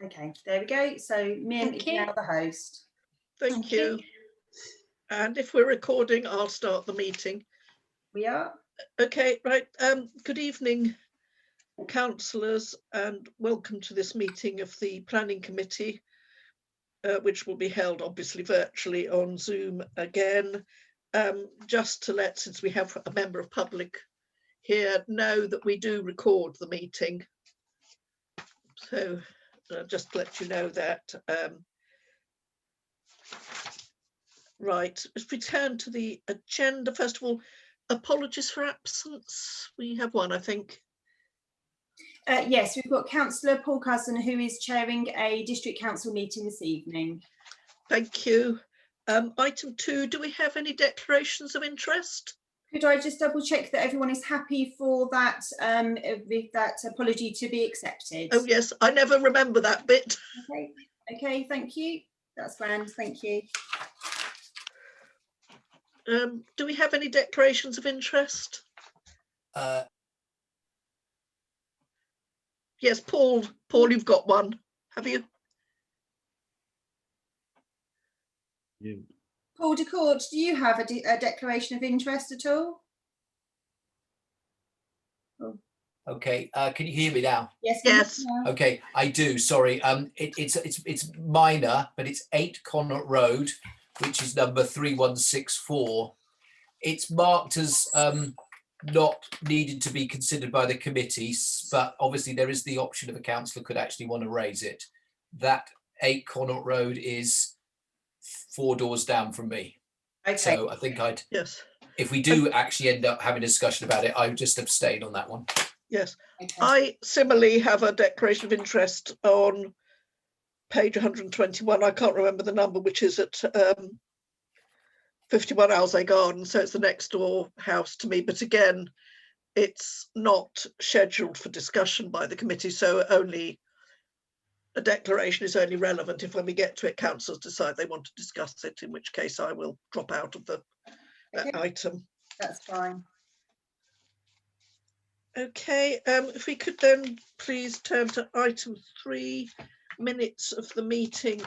Okay, there we go. So Mim is now the host. Thank you. And if we're recording, I'll start the meeting. We are. Okay, right. Good evening, councillors, and welcome to this meeting of the Planning Committee, which will be held obviously virtually on Zoom again. Just to let, since we have a member of public here, know that we do record the meeting. So just to let you know that. Right, if we turn to the agenda, first of all, apologies for absence. We have one, I think. Yes, we've got Councillor Paul Cousin, who is chairing a district council meeting this evening. Thank you. Item 2, do we have any declarations of interest? Could I just double check that everyone is happy for that, with that apology to be accepted? Oh yes, I never remember that bit. Okay, thank you. That's grand, thank you. Do we have any declarations of interest? Yes, Paul, you've got one, have you? Yeah. Paul de Court, do you have a declaration of interest at all? Oh. Okay, can you hear me now? Yes. Yes. Okay, I do. Sorry. It's minor, but it's 8 Connaught Road, which is number 3164. It's marked as not needed to be considered by the committees, but obviously there is the option of a councillor could actually want to raise it. That 8 Connaught Road is 4 doors down from me. Okay. So I think yes. if we do actually end up having a discussion about it, I would just abstain on that one. Yes. Okay. I similarly have a declaration of interest on page 121. I can't remember the number, which is at 51 Alzey Garden, so it's the next door house to me. But again, it's not scheduled for discussion by the committee, so only a declaration is only relevant if when we get to it, councillors decide they want to discuss it, in which case I will drop out of the item. That's fine. Okay, if we could then please turn to item 3, minutes of the meeting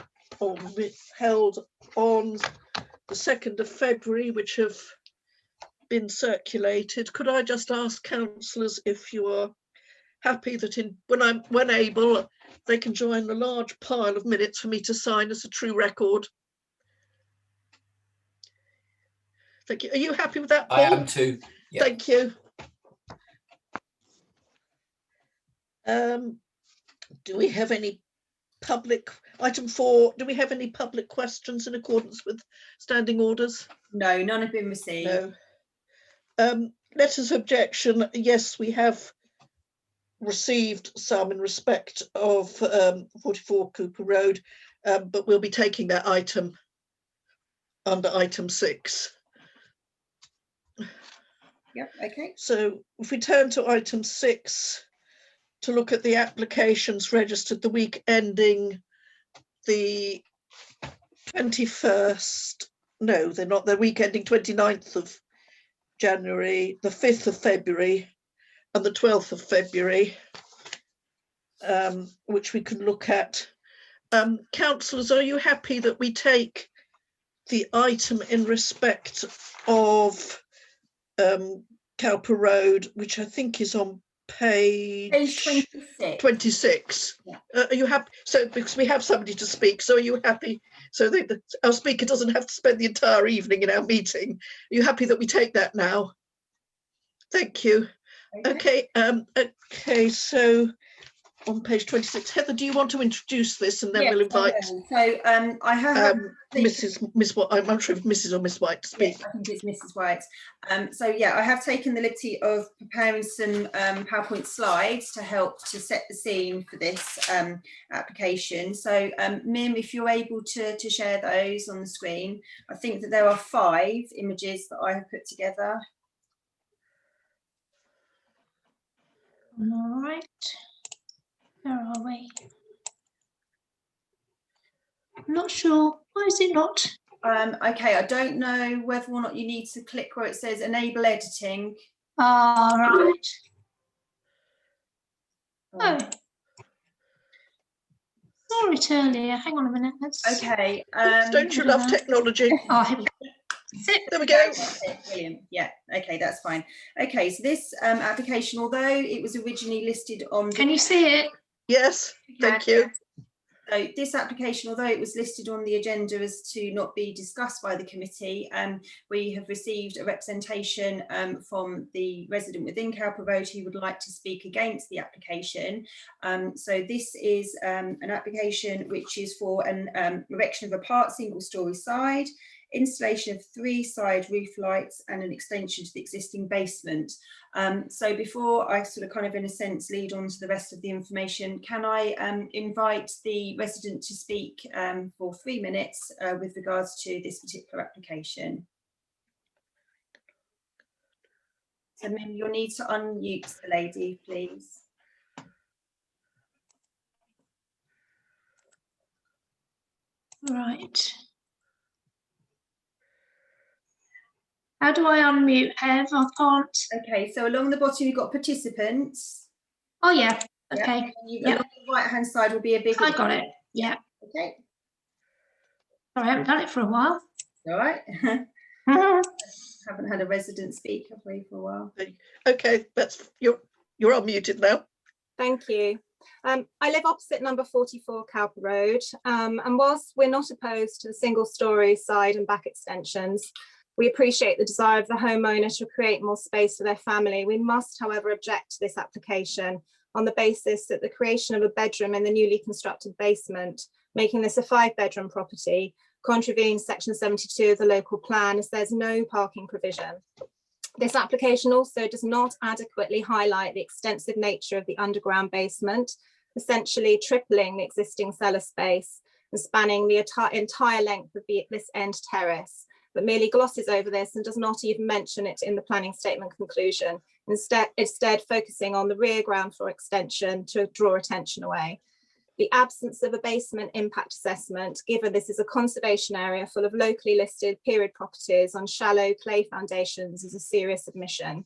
held on the 2nd of February, which have been circulated. Could I just ask councillors if you are happy that when able, they can join the large pile of minutes for me to sign as a true record? Thank you. Are you happy with that, Paul? I am too. Yeah. Thank you. Do we have any public, item 4, do we have any public questions in accordance with standing orders? No, none have been received. No. Letters of objection, yes, we have received some in respect of 44 Cooper Road, but we'll be taking that item under item 6. Yep, okay. So if we turn to item 6, to look at the applications registered the week ending the 21st, no, they're not, they're week ending 29th of January, the 5th of February and the 12th of February, which we can look at. Councillors, are you happy that we take the item in respect of Cowper Road, which I think is on page 26. Yeah. Are you happy? So because we have somebody to speak, so are you happy? So our speaker doesn't have to spend the entire evening in our meeting. Are you happy that we take that now? Thank you. Okay. Okay. So on page 26, Heather, do you want to introduce this, and then we'll invite? So I have Miss White. I'm not sure if Mrs. or Miss White to speak. Yes, I think it's Mrs. White. So yeah, I have taken the liberty of preparing some PowerPoint slides to help to set the scene for this application. So Mim, if you're able to share those on the screen. I think that there are 5 images that I have put together. All right. Where are we? I'm not sure. Why is it not? Okay, I don't know whether or not you need to click where it says enable editing. All right. Oh. saw it earlier. Hang on a minute. Let's. Okay. Don't you love technology? Oh, here we go. Zip. There we go. That's it, brilliant. Yeah. Okay, that's fine. Okay, so this application, although it was originally listed on the Can you see it? Yes, thank you. So this application, although it was listed on the agenda as to not be discussed by the committee, we have received a representation from the resident within Cowper Road who would like to speak against the application. So this is an application which is for an erection of a part single-storey side, installation of 3 side roof lights and an extension to the existing basement. So before I sort of kind of in a sense lead on to the rest of the information, can I invite the resident to speak for 3 minutes with regards to this particular application? So Mim, you'll need to unmute the lady, please. Right. How do I unmute, Ev? I can't. Okay, so along the bottom you've got participants. Oh, yeah. Yeah, Okay. and you, Yeah. along the right hand side will be a big. I got it. Yeah. Okay, I haven't done it for a while. all right. Haven't had a resident speak, have we, for a while? Okay, that's you're unmuted now. Thank you. I live opposite number 44 Cowper Road, and whilst we're not opposed to the single-storey side and back extensions, we appreciate the desire of the homeowner to create more space for their family. We must, however, object to this application on the basis that the creation of a bedroom in the newly constructed basement, making this a 5-bedroom property, contravenes section 72 of the local plan as there's no parking provision. This application also does not adequately highlight the extensive nature of the underground basement, essentially tripling the existing cellar space and spanning the entire length of this end terrace, but merely glosses over this and does not even mention it in the planning statement conclusion, instead focusing on the rear ground floor extension to draw attention away. The absence of a basement impact assessment, given this is a conservation area full of locally listed period properties on shallow clay foundations, is a serious omission.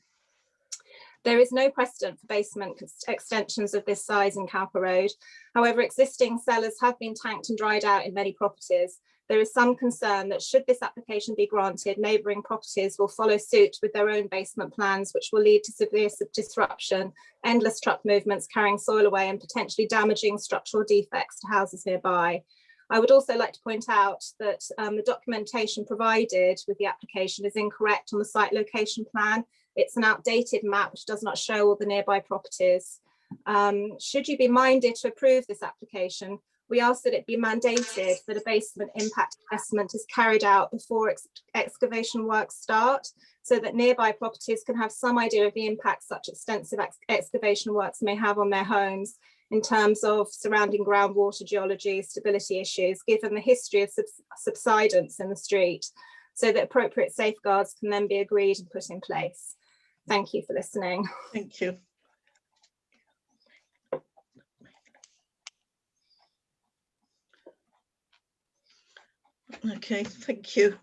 There is no precedent for basement extensions of this size in Cowper Road. However, existing cellars have been tanked and dried out in many properties. There is some concern that should this application be granted, neighbouring properties will follow suit with their own basement plans, which will lead to severe disruption, endless truck movements carrying soil away and potentially damaging structural defects to houses nearby. I would also like to point out that the documentation provided with the application is incorrect on the site location plan. It's an outdated map which does not show all the nearby properties. Should you be minded to approve this application, we ask that it be mandated that a basement impact assessment is carried out before excavation works start, so that nearby properties can have some idea of the impact such extensive excavation works may have on their homes in terms of surrounding groundwater geology, stability issues, given the history of subsidence in the street, so that appropriate safeguards can then be agreed and put in place. Thank you for listening. Thank you. Okay, thank you.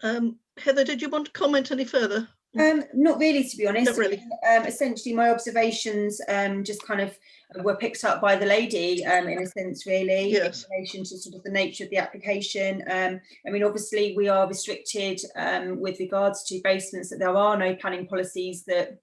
Heather, did you want to comment any further? Not really, to be honest. Not really. Essentially, my observations just kind of were picked up by the lady in a sense, really, Yes. in relation to sort of the nature of the application. I mean, obviously, we are restricted with regards to basements, that there are no planning policies that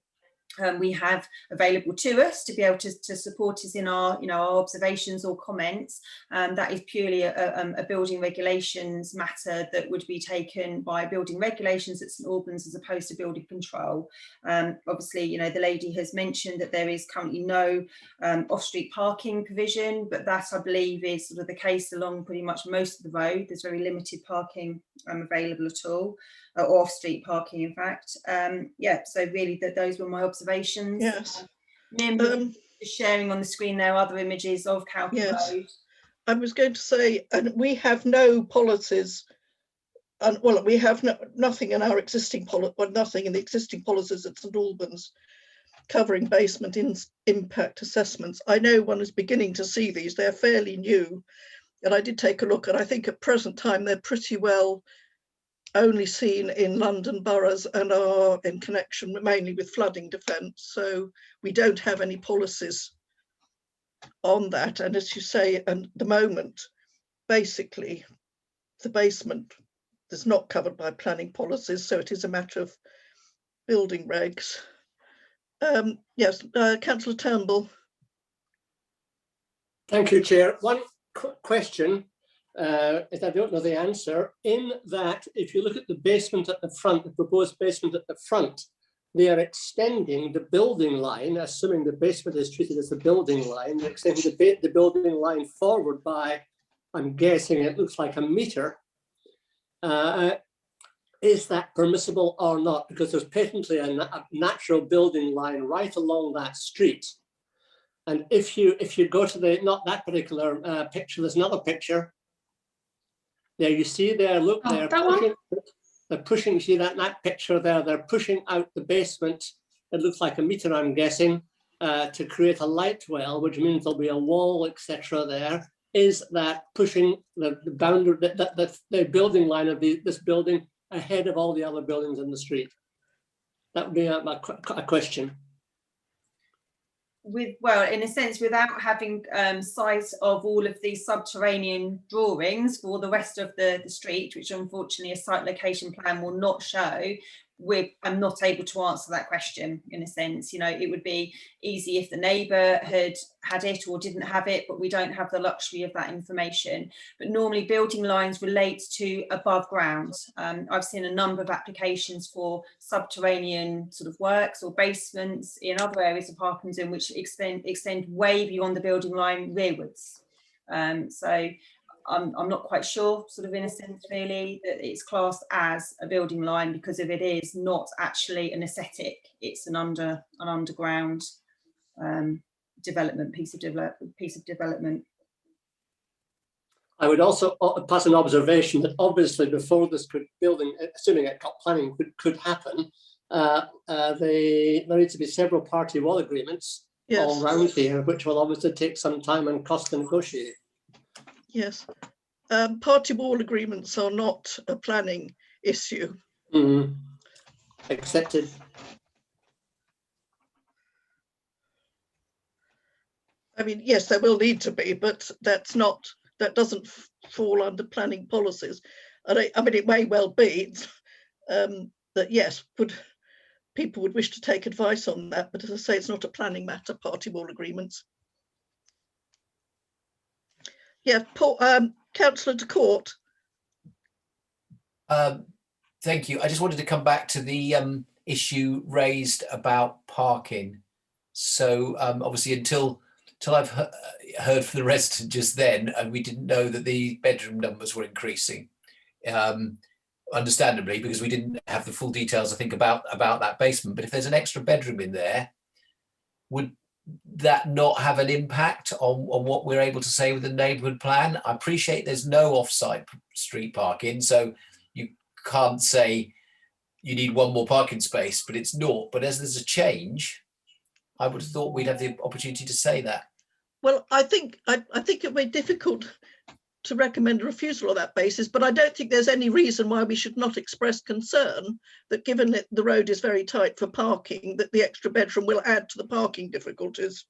we have available to us to be able to support us in our, our observations or comments. That is purely a building regulations matter that would be taken by building regulations at St Albans as opposed to building control. Obviously, the lady has mentioned that there is currently no off-street parking provision, but that I believe is sort of the case along pretty much most of the road. There's very limited parking available at all, or off-street parking, in fact. Yeah, so really those were my observations. Yes. Nim is sharing on the screen there other images of Cowper Yes. Road. I was going to say, and we have no policies, and well, we have nothing in our existing nothing in the existing policies at St Albans covering basement impact assessments. I know one is beginning to see these. They're fairly new, and I did take a look, and I think at present time they're pretty well only seen in London boroughs and are in connection mainly with flooding defence. So we don't have any policies on that. And as you say, at the moment, basically, the basement is not covered by planning policies, so it is a matter of building regs. Yes, Councillor Turnbull. Thank you, Chair. One question, if I don't know the answer, in that if you look at the basement at the front, the proposed basement at the front, they are extending the building line, assuming the basement is treated as the building line, they're extending the building line forward by, I'm guessing it looks like a metre. Is that permissible or not? Because there's patently a natural building line right along that street. And if you go to the, not that particular picture, there's another picture. There you see there, look, Oh, they're pushing, you see that picture there, they're pushing out the basement. It looks like a metre, I'm guessing, to create a light well, which means there'll be a wall, etc. there. Is that pushing the boundary, the building line of this building ahead of all the other buildings in the street? That would be a question. Well, in a sense, without having sight of all of these subterranean drawings for the rest of the street, which unfortunately a site location plan will not show, I'm not able to answer that question. In a sense, you know, it would be easy if the neighbour had it or didn't have it, but we don't have the luxury of that information. But normally building lines relate to above ground. I've seen a number of applications for subterranean sort of works or basements in other areas of Parkington which extend way beyond the building line rearwards. So I'm not quite sure, sort of in a sense, really, that it's classed as a building line, because if it is not actually an aesthetic, it's an underground development, piece of development. I would also pass an observation that obviously before this building, assuming it got planning, could happen, there needs to be several party wall agreements all around here, which will obviously take some time and cost to negotiate. Yes, party wall agreements are not a planning issue. Accepted. I mean, yes, there will need to be, but that doesn't fall under planning policies. I mean, it may well be that yes, people would wish to take advice on that, but as I say, it's not a planning matter, party wall agreements. Yeah, Councillor de Court. Thank you. I just wanted to come back to the issue raised about parking. So obviously until I've heard from the resident just then, and we didn't know that the bedroom numbers were increasing, understandably, because we didn't have the full details, I think, about that basement. But if there's an extra bedroom in there, would that not have an impact on what we're able to say with the neighbourhood plan? I appreciate there's no off-site street parking, so you can't say you need one more parking space, but it's not. But as there's a change, I would have thought we'd have the opportunity to say that. Well, I think it would be difficult to recommend a refusal on that basis, but I don't think there's any reason why we should not express concern that, given that the road is very tight for parking, that the extra bedroom will add to the parking difficulties.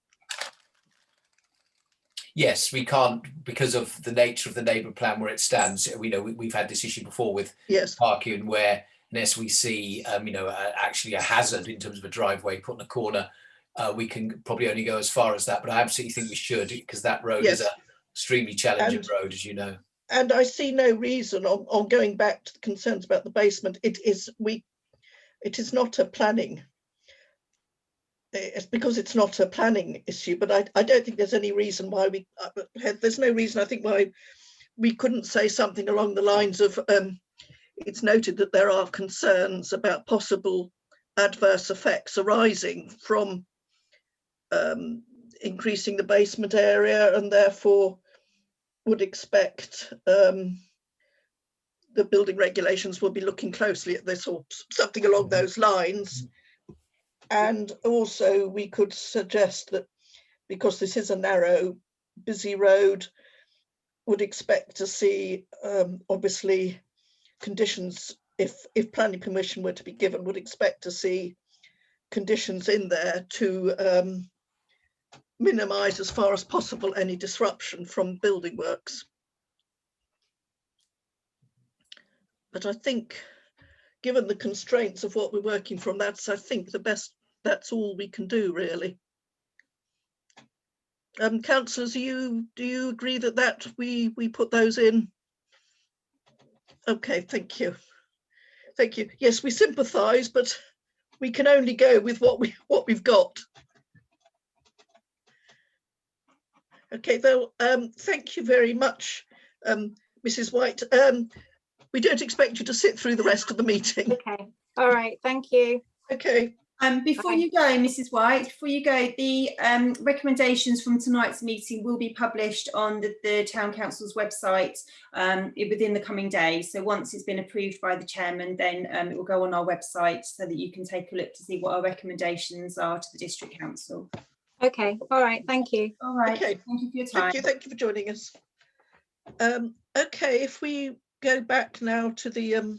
Yes, we can't, because of the nature of the neighbourhood plan where it stands. We know we've had this issue before with parking, where unless we see, actually a hazard in terms of a driveway put in a corner, we can probably only go as far as that. But I absolutely think we should, because that road is a extremely challenging road, as you know. And I see no reason on going back to the concerns about the basement. It is not a planning. It's because it's not a planning issue, but I don't think there's any reason why there's no reason, I think, why we couldn't say something along the lines of, it's noted that there are concerns about possible adverse effects arising from increasing the basement area, and therefore would expect the building regulations will be looking closely at this, or something along those lines. And also we could suggest that, because this is a narrow, busy road, would expect to see obviously conditions, if planning permission were to be given, would expect to see conditions in there to minimise as far as possible any disruption from building works. But I think, given the constraints of what we're working from, that's, I think, that's all we can do, really. Councillors, do you agree that we put those in? Okay, thank you. Thank you. Yes, we sympathise, but we can only go with what we've got. Okay, though, thank you very much, Mrs. White. We don't expect you to sit through the rest of the meeting. Okay, all right, thank you. Okay. Before you go, Mrs. White, before you go, the recommendations from tonight's meeting will be published on the Town Council's website within the coming days. So once it's been approved by the chairman, then it will go on our website so that you can take a look to see what our recommendations are to the District Council. Okay, all right, thank you. All right, Okay. thank you for your time. Thank you for joining us. Okay, if we go back now to the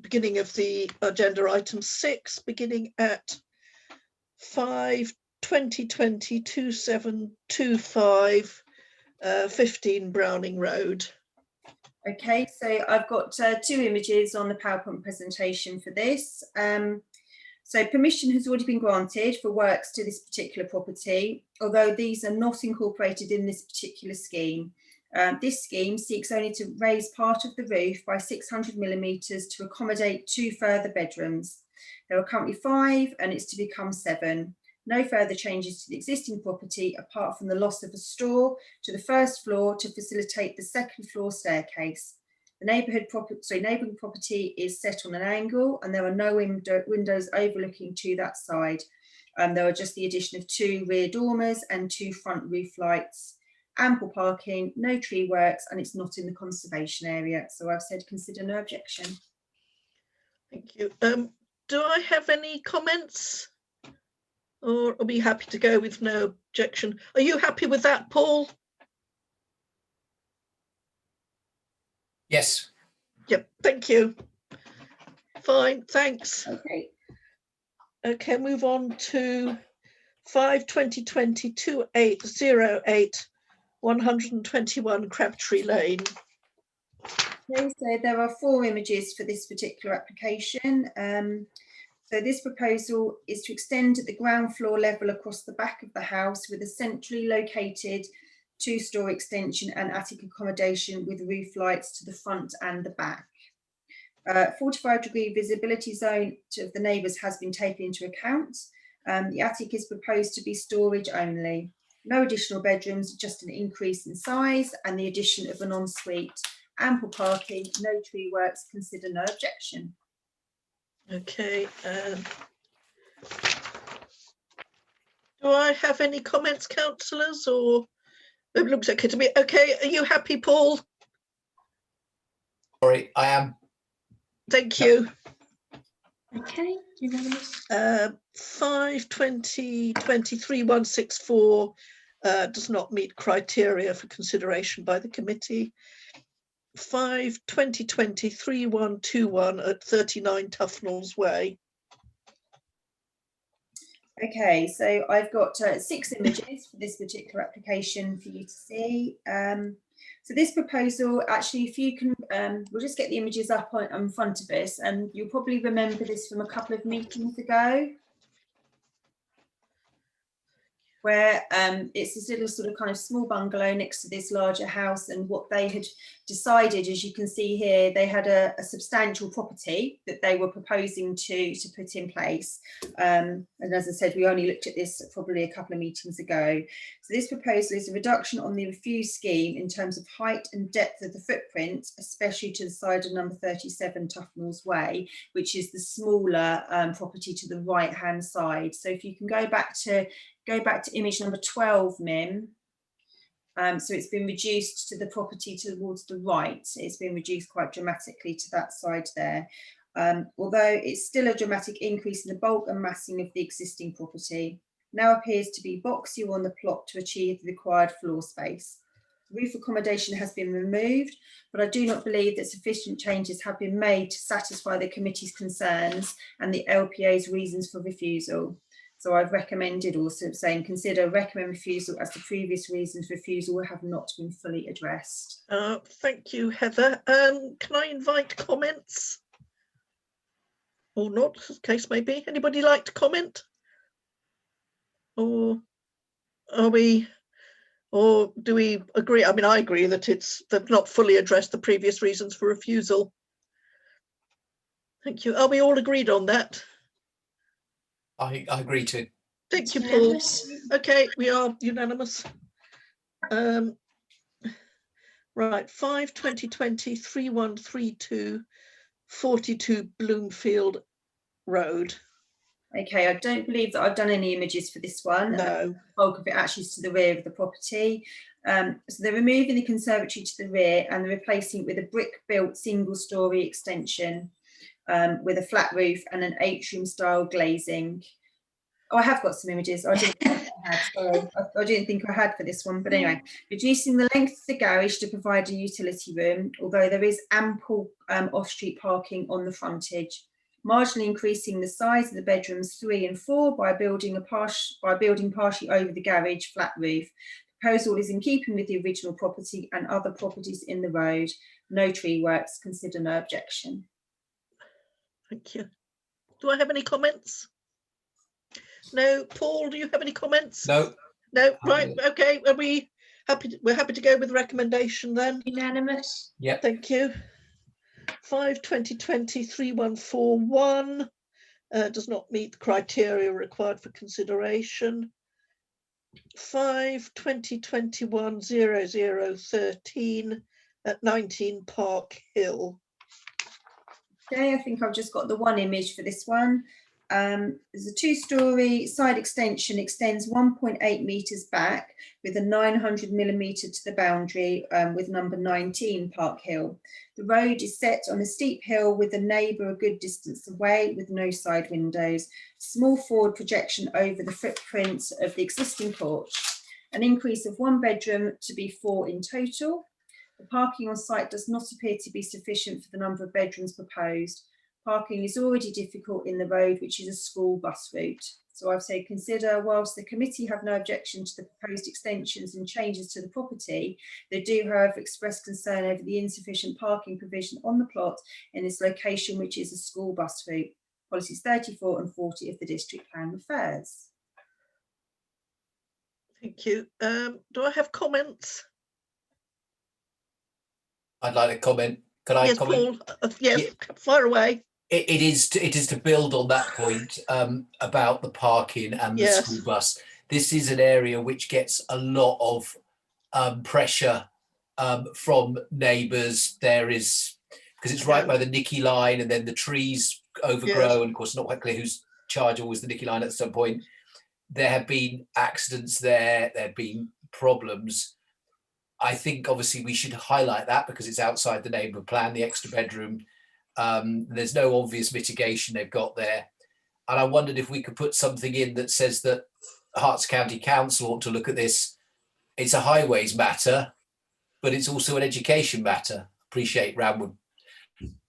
beginning of the agenda, item 6, beginning at 5/2020/2725, 15 Browning Road. Okay, so I've got 2 images on the PowerPoint presentation for this. So permission has already been granted for works to this particular property, although these are not incorporated in this particular scheme. This scheme seeks only to raise part of the roof by 600mm to accommodate 2 further bedrooms. There are currently 5 and it's to become 7. No further changes to the existing property apart from the loss of a store to the first floor to facilitate the second floor staircase. The neighbouring property is set on an angle and there are no windows overlooking to that side. There are just the addition of 2 rear dormers and 2 front roof lights. Ample parking, no tree works, and it's not in the conservation area. So I've said consider no objection. Thank you. Do I have any comments? Or are we happy to go with no objection? Are you happy with that, Paul? Yes. Yep, thank you. Fine, thanks. Okay. Okay, move on to 5/2020/2808, 121 Crabtree Lane. Okay, so there are 4 images for this particular application. So this proposal is to extend at the ground floor level across the back of the house with a centrally located 2-storey extension and attic accommodation with roof lights to the front and the back. 45-degree visibility zone of the neighbours has been taken into account. The attic is proposed to be storage only. No additional bedrooms, just an increase in size and the addition of an ensuite. Ample parking, no tree works, consider no objection. Okay. Do I have any comments, councillors, or it looks okay to me? Okay, are you happy, Paul? Sorry, I am. Thank you. Okay, unanimous. 5/2020/3164 does not meet criteria for consideration by the committee. 5/2020/3121 at 39 Tufnells Way. Okay, so I've got 6 images for this particular application for you to see. So this proposal, actually, if you can, we'll just get the images up in front of us, and you'll probably remember this from a couple of meetings ago, where it's this little sort of kind of small bungalow next to this larger house, and what they had decided, as you can see here, they had a substantial property that they were proposing to put in place. And as I said, we only looked at this probably a couple of meetings ago. So this proposal is a reduction on the refused scheme in terms of height and depth of the footprint, especially to the side of number 37 Tufnells Way, which is the smaller property to the right hand side. So if you can go back to image number 12, Mim. So it's been reduced to the property towards the right. It's been reduced quite dramatically to that side there. Although it's still a dramatic increase in the bulk and massing of the existing property. Now appears to be boxier on the plot to achieve the required floor space. Roof accommodation has been removed, but I do not believe that sufficient changes have been made to satisfy the committee's concerns and the LPA's reasons for refusal. So I've recommended also saying recommend refusal as the previous reasons for refusal have not been fully addressed. Thank you, Heather. Can I invite comments? Or not, as the case may be. Anybody like to comment? Or do we agree? I mean, I agree that they've not fully addressed the previous reasons for refusal. Thank you. Are we all agreed on that? I agree too. Thank you, Paul. Unanimous. Okay, we are unanimous. Right, 5/2020 3132 Bloomfield Road. Okay, I don't believe that I've done any images for this one. No. The bulk of it actually is to the rear of the property. So they're removing the conservatory to the rear and they're replacing it with a brick-built single-storey extension with a flat roof and an atrium style glazing. Oh, I have got some images. I didn't think I had, sorry. I didn't think I had for this one, but anyway, reducing the length of the garage to provide a utility room, although there is ample off-street parking on the frontage. Marginally increasing the size of the bedrooms 3 and 4 by building partially over the garage flat roof. Proposal is in keeping with the original property and other properties in the road. No tree works, consider no objection. Thank you. Do I have any comments? No. Paul, do you have any comments? No. No. Right. Okay. Are we happy? We're happy to go with the recommendation then. Unanimous. Yeah. Thank you. 5/2020 3141 does not meet the criteria required for consideration. 5/2021 0013 at 19 Park Hill. Okay, I think I've just got the one image for this one. There's a 2-storey side extension, extends 1.8 metres back with a 900mm to the boundary with number 19 Park Hill. The road is set on a steep hill with a neighbour a good distance away with no side windows. Small forward projection over the footprint of the existing porch. An increase of 1 bedroom to be 4 in total. The parking on site does not appear to be sufficient for the number of bedrooms proposed. Parking is already difficult in the road, which is a school bus route. So I've said consider, whilst the committee have no objection to the proposed extensions and changes to the property, they do, however, express concern over the insufficient parking provision on the plot in this location, which is a school bus route. Policies 34 and 40 of the district plan refers. Thank you. Do I have comments? I'd like to comment. Can I Yes, comment? Paul. Yes, Yeah. fire away. It is to build on that point about the parking and the Yes. school bus. This is an area which gets a lot of pressure from neighbours. There is, because it's right by the Nicky line, and then the trees overgrow, and of course not quite clear whose charge was the Nicky line at some point. There have been accidents there have been problems. I think obviously we should highlight that because it's outside the neighbourhood plan, the extra bedroom. There's no obvious mitigation they've got there. And I wondered if we could put something in that says that Herts County Council ought to look at this. It's a highways matter, but it's also an education matter. Appreciate Ramwood.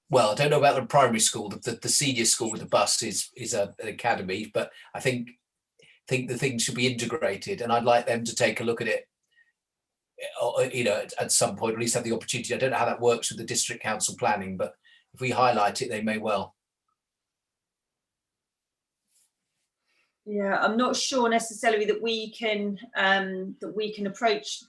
Well, I don't know about the primary school. The senior school with the bus is an academy, but I think the things should be integrated, and I'd like them to take a look at it. You know, at some point, at least have the opportunity. I don't know how that works with the district council planning, but if we highlight it, they may well. Yeah, I'm not sure necessarily that we can approach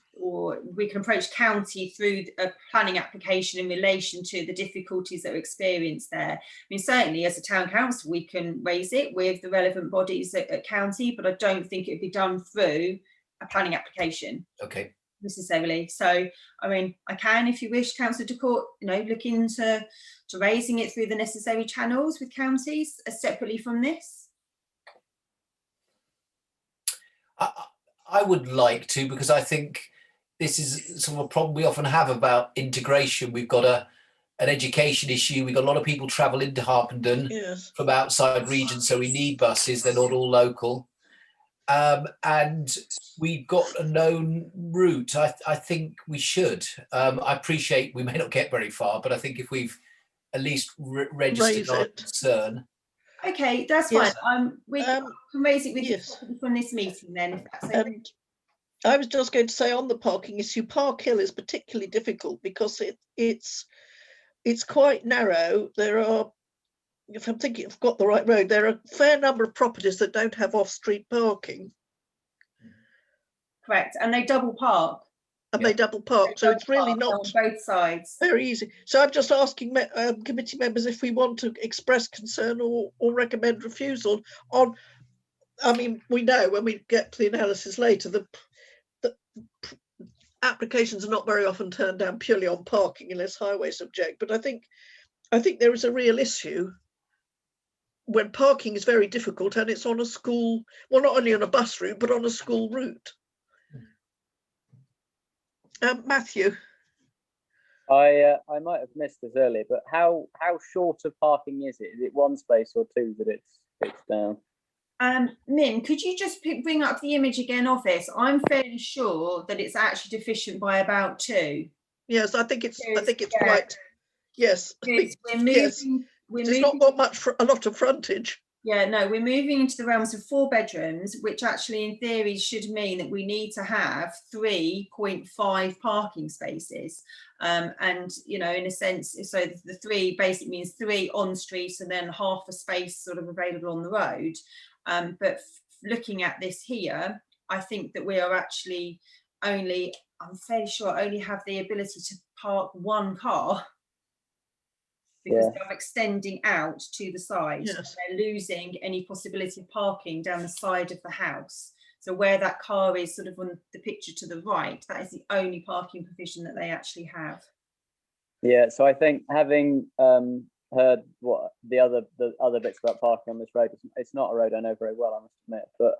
county through a planning application in relation to the difficulties that are experienced there. I mean, certainly as a town council, we can raise it with the relevant bodies at county, but I don't think it'd be done through a planning application. Okay. Necessarily. So, I mean, I can, if you wish, Councillor de Court, look into raising it through the necessary channels with counties separately from this. I would like to, because I think this is sort of a problem we often have about integration. We've got an education issue. We've got a lot of people travel into Harpenden from outside regions, so we need buses. They're not all local. And we've got a known route. I think we should. I appreciate we may not get very far, but I think if we've at least registered Raise our it. concern. Okay, that's Yes. fine. We can raise it with Yes. you from this meeting then, if that's okay. And I was just going to say on the parking issue, Park Hill is particularly difficult because it's quite narrow. There are, if I'm thinking I've got the right road, there are a fair number of properties that don't have off-street parking Correct, and they double park. and Yeah. they double park, so it's really not On both sides. very easy. So I'm just asking committee members if we want to express concern or recommend refusal on. I mean, we know when we get to the analysis later, the applications are not very often turned down purely on parking unless highways object. But I think there is a real issue when parking is very difficult and it's on a school, well, not only on a bus route, but on a school route. Matthew. I might have missed this earlier, but how short of parking is it? Is it one space or two that it's fixed down? Mim, could you just bring up the image again of this? I'm fairly sure that it's actually deficient by about 2. Yes, I think it's Yeah. quite. Yes, I think, We're moving. yes. We're It's moving. not got a lot of frontage. Yeah, no, we're moving into the realms of 4 bedrooms, which actually in theory should mean that we need to have 3.5 parking spaces. And, you know, in a sense, so the 3 basically means 3 on street and then half a space sort of available on the road. But looking at this here, I think that we are actually only, I'm fairly sure, only have the ability to park 1 car. Because they're extending out to the side. Yes. They're losing any possibility of parking down the side of the house. So where that car is sort of on the picture to the right, that is the only parking provision that they actually have. Yeah, so I think having heard what the other bits about parking on this road, it's not a road I know very well, I must admit, but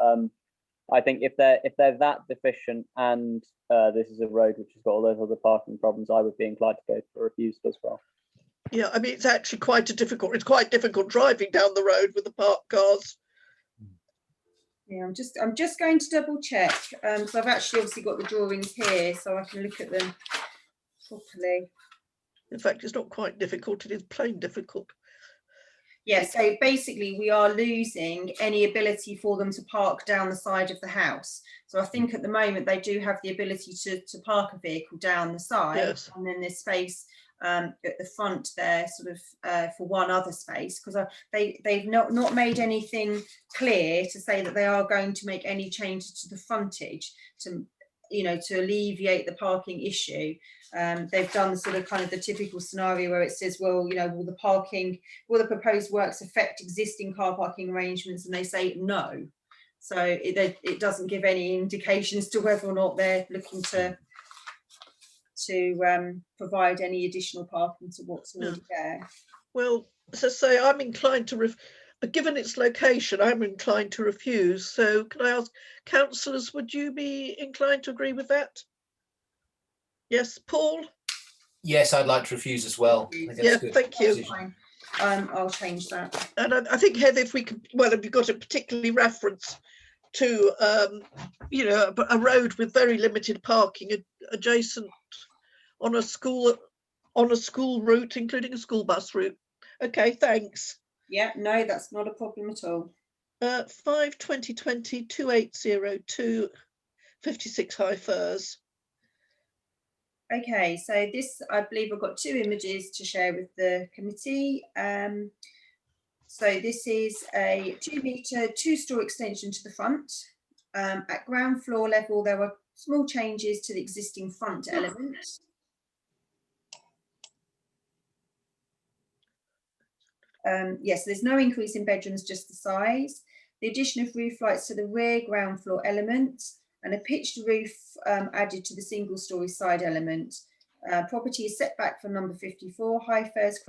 I think if they're that deficient and this is a road which has got all those other parking problems, I would be inclined to go for refusal as well. Yeah, I mean, it's actually quite difficult driving down the road with the parked cars. Yeah, I'm just going to double check. So I've actually obviously got the drawings here, so I can look at them properly. In fact, it's not quite difficult, it is plain difficult. Yeah, so basically we are losing any ability for them to park down the side of the house. So I think at the moment they do have the ability to park a vehicle down the side, Yes. and then there's space at the front there sort of for one other space, because they've not made anything clear to say that they are going to make any changes to the frontage to, you know, to alleviate the parking issue. They've done sort of kind of the typical scenario where it says, well, you know, will the proposed works affect existing car parking arrangements? And they say no. So it doesn't give any indications to whether or not they're looking to provide any additional parking to what's already there. Well, as I say, I'm inclined to, given its location, I'm inclined to refuse. So can I ask, councillors, would you be inclined to agree with that? Yes, Paul? Yes, I'd like to refuse as well. I think that's Yeah, a good thank you. decision. Fine. I'll change that. And I think, Heather, if we could, well, if you've got a particularly reference to, you know, a road with very limited parking adjacent on a school route, including a school bus route. Okay, thanks. Yeah, no, that's not a problem at all. 5/20/20 2802 56 High Firs. Okay, so this, I believe I've got 2 images to share with the committee. So this is a 2-metre 2-storey extension to the front. At ground floor level, there were small changes to the existing front element. Yes, there's no increase in bedrooms, just the size. The addition of roof lights to the rear ground floor element and a pitched roof added to the single-storey side element. Property is set back from number 54, High Firs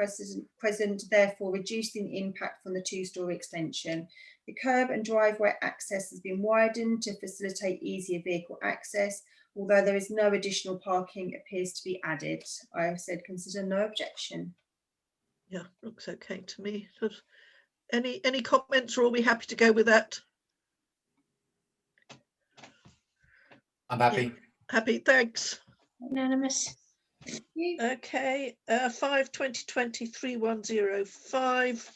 Crescent, therefore reducing the impact from the 2-storey extension. The curb and driveway access has been widened to facilitate easier vehicle access, although there is no additional parking appears to be added. I have said consider no objection. Yeah, looks okay to me. Any comments, or are we happy to go with that? I'm happy. Happy, thanks. Unanimous. Okay, 5/2020-3105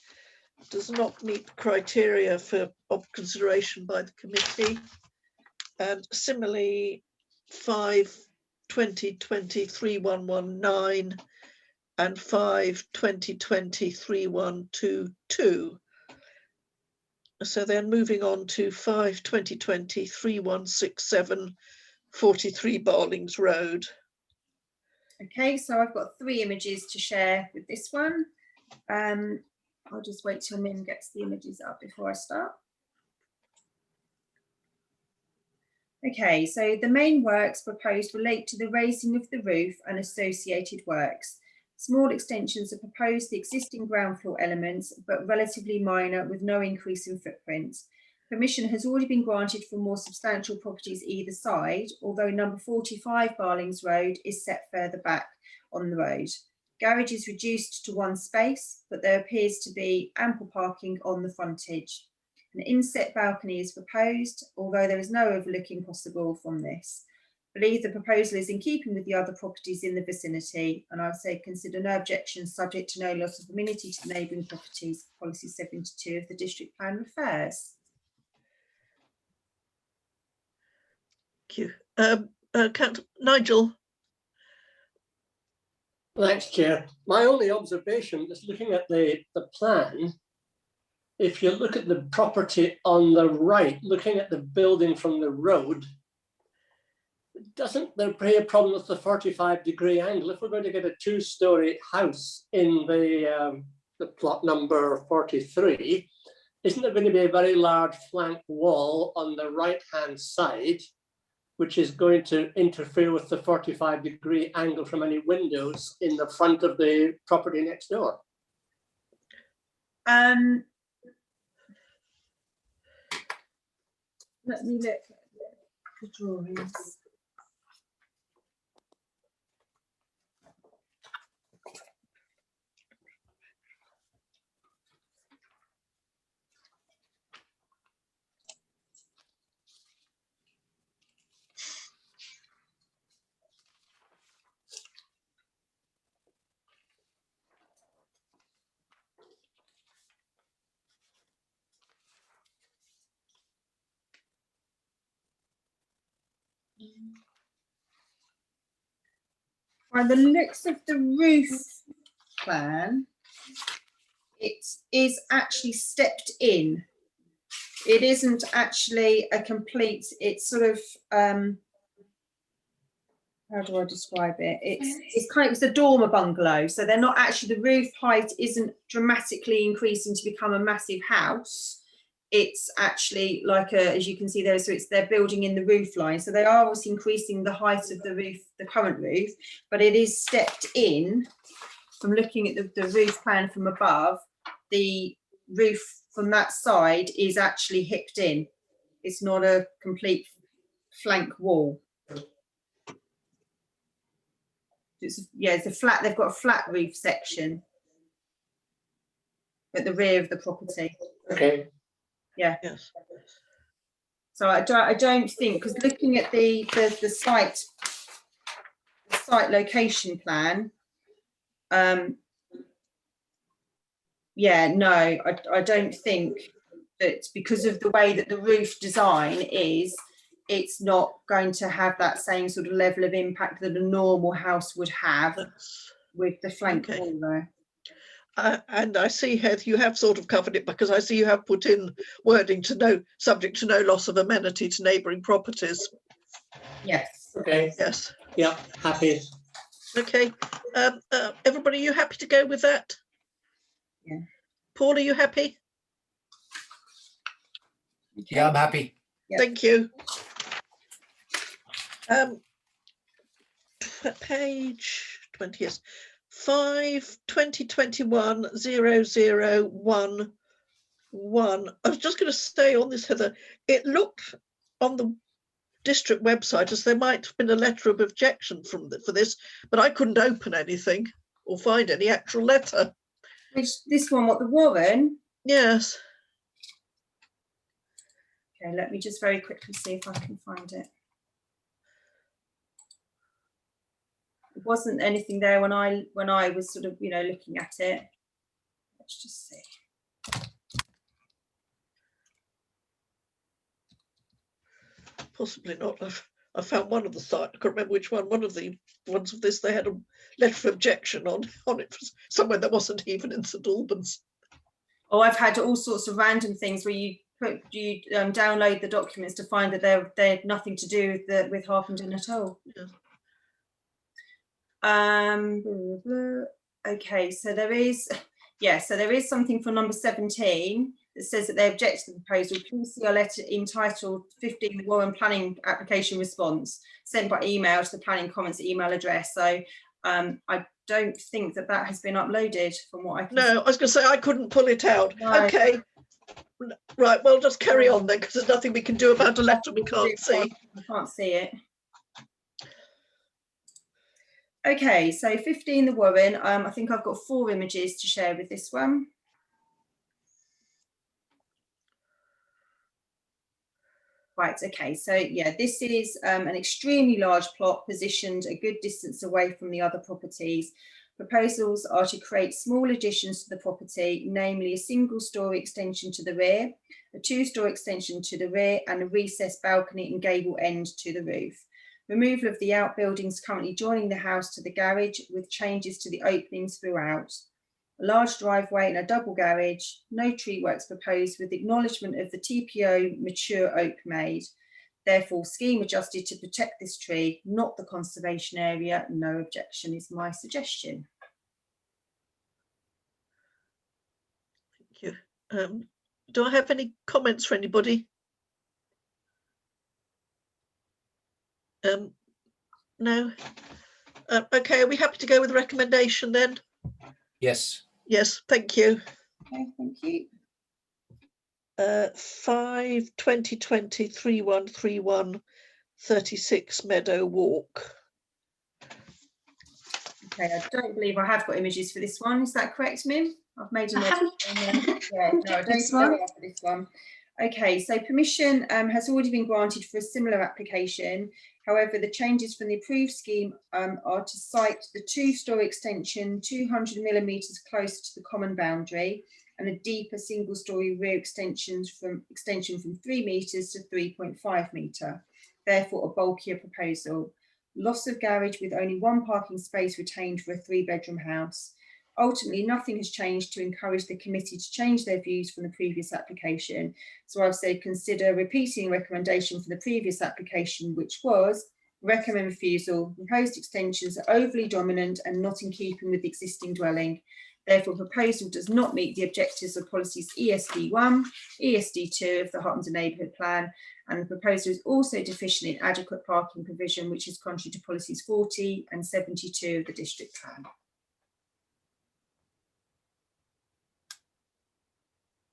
does not meet the criteria of consideration by the committee. And similarly, 5/2020-3119 and 5/2020-3122. So then moving on to 5/2020-3167, 43 Barlings Road. Okay, so I've got 3 images to share with this one. I'll just wait till Mim gets the images up before I start. Okay, so the main works proposed relate to the raising of the roof and associated works. Small extensions are proposed to the existing ground floor elements, but relatively minor with no increase in footprint. Permission has already been granted for more substantial properties either side, although number 45 Barlings Road is set further back on the road. Garage is reduced to 1 space, but there appears to be ample parking on the frontage. An inset balcony is proposed, although there is no overlooking possible from this. I believe the proposal is in keeping with the other properties in the vicinity, and I would say consider no objections subject to no loss of amenity to the neighbouring properties, policy 72 of the district plan refers. Thank you. Nigel. Thanks, Chair. My only observation is looking at the plan. If you look at the property on the right, looking at the building from the road, doesn't there be a problem with the 45-degree angle? If we're going to get a 2-story house in the plot number 43, isn't there going to be a very large flank wall on the right-hand side, which is going to interfere with the 45-degree angle from any windows in the front of the property next door? Let me look at the drawings. By the looks of the roof plan, it is actually stepped in. It isn't actually a complete, it's sort of, how do I describe it? It's kind of, it's a dormer bungalow. So they're not actually, the roof height isn't dramatically increasing to become a massive house. It's actually like a, as you can see there, so it's, they're building in the roof line. So they are obviously increasing the height of the roof, the current roof, but it is stepped in. From looking at the roof plan from above, the roof from that side is actually hipped in. It's not a complete flank wall. It's a flat, they've got a flat roof section at the rear of the property. Okay. Yeah. Yes. So I don't think, because looking at the site location plan, yeah, no, I don't think that, because of the way that the roof design is, it's not going to have that same sort of level of impact that a normal house would have with the flank wall there. And I see, Heath, you have sort of covered it, because I see you have put in wording to no, subject to no loss of amenity to neighbouring properties. Yes. Okay. Yes. Yeah, happy. Okay. Everybody, you happy to go with that? Yeah. Paul, are you happy? Okay. Yeah, I'm happy. Yep. Thank you. Page 20, yes. 5/2021-0011. I was just going to stay on this, Heather. It looked on the district website as there might have been a letter of objection for this, but I couldn't open anything or find any actual letter. Which, this one, what, the Warren? Yes. Okay, let me just very quickly see if I can find it. wasn't anything there when I was sort of, you know, looking at it. Let's just see. Possibly not. I found one of the site. I can't remember which one. One of the ones of this, they had a letter of objection on it for somewhere that wasn't even in St Albans. Oh, I've had all sorts of random things where you download the documents to find that they're nothing to do with Harpenden at all. Yeah. Okay, so there is something for number 17 that says that they object to the proposal. Please see our letter entitled 15 Warren Planning Application Response sent by email to the Planning Comments email address. So I don't think that has been uploaded from what I can see. No, I was going to say I couldn't pull it out. No. Okay. Right, well, just carry on then, because there's nothing we can do about a letter we can't see. I can't see it. Okay, so 15 the Warren. I think I've got 4 images to share with this one. Right, okay, so yeah, this is an extremely large plot positioned a good distance away from the other properties. Proposals are to create small additions to the property, namely a single-storey extension to the rear, a 2-storey extension to the rear, and a recessed balcony and gable end to the roof. Removal of the outbuildings currently joining the house to the garage with changes to the openings throughout. A large driveway and a double garage, no tree works proposed with acknowledgement of the TPO mature oak made. Therefore, scheme adjusted to protect this tree, not the conservation area. No objection is my suggestion. Thank you. Do I have any comments for anybody? No. Okay, are we happy to go with the recommendation then? Yes. Yes, thank you. Okay, thank you. 5/2020 3131 36 Meadow Walk. Okay, I don't believe I have got images for this one. Is that correct, Mim? I've made a I note. haven't. Yeah, no, I don't This think I one. have for this one. Okay, so permission has already been granted for a similar application. However, the changes from the approved scheme are to site the 2-storey extension 200 millimetres closer to the common boundary and a deeper single-storey rear extension from 3 metres to 3.5 metre. Therefore, a bulkier proposal. Loss of garage with only 1 parking space retained for a 3-bedroom house. Ultimately, nothing has changed to encourage the committee to change their views from the previous application. So I've said consider repeating a recommendation from the previous application, which was recommend refusal. Proposed extensions are overly dominant and not in keeping with the existing dwelling. Therefore, proposal does not meet the objectives of policies ESD1, ESD2 of the Harpenden Neighbourhood Plan, and the proposal is also deficient in adequate parking provision, which is contrary to policies 40 and 72 of the district plan.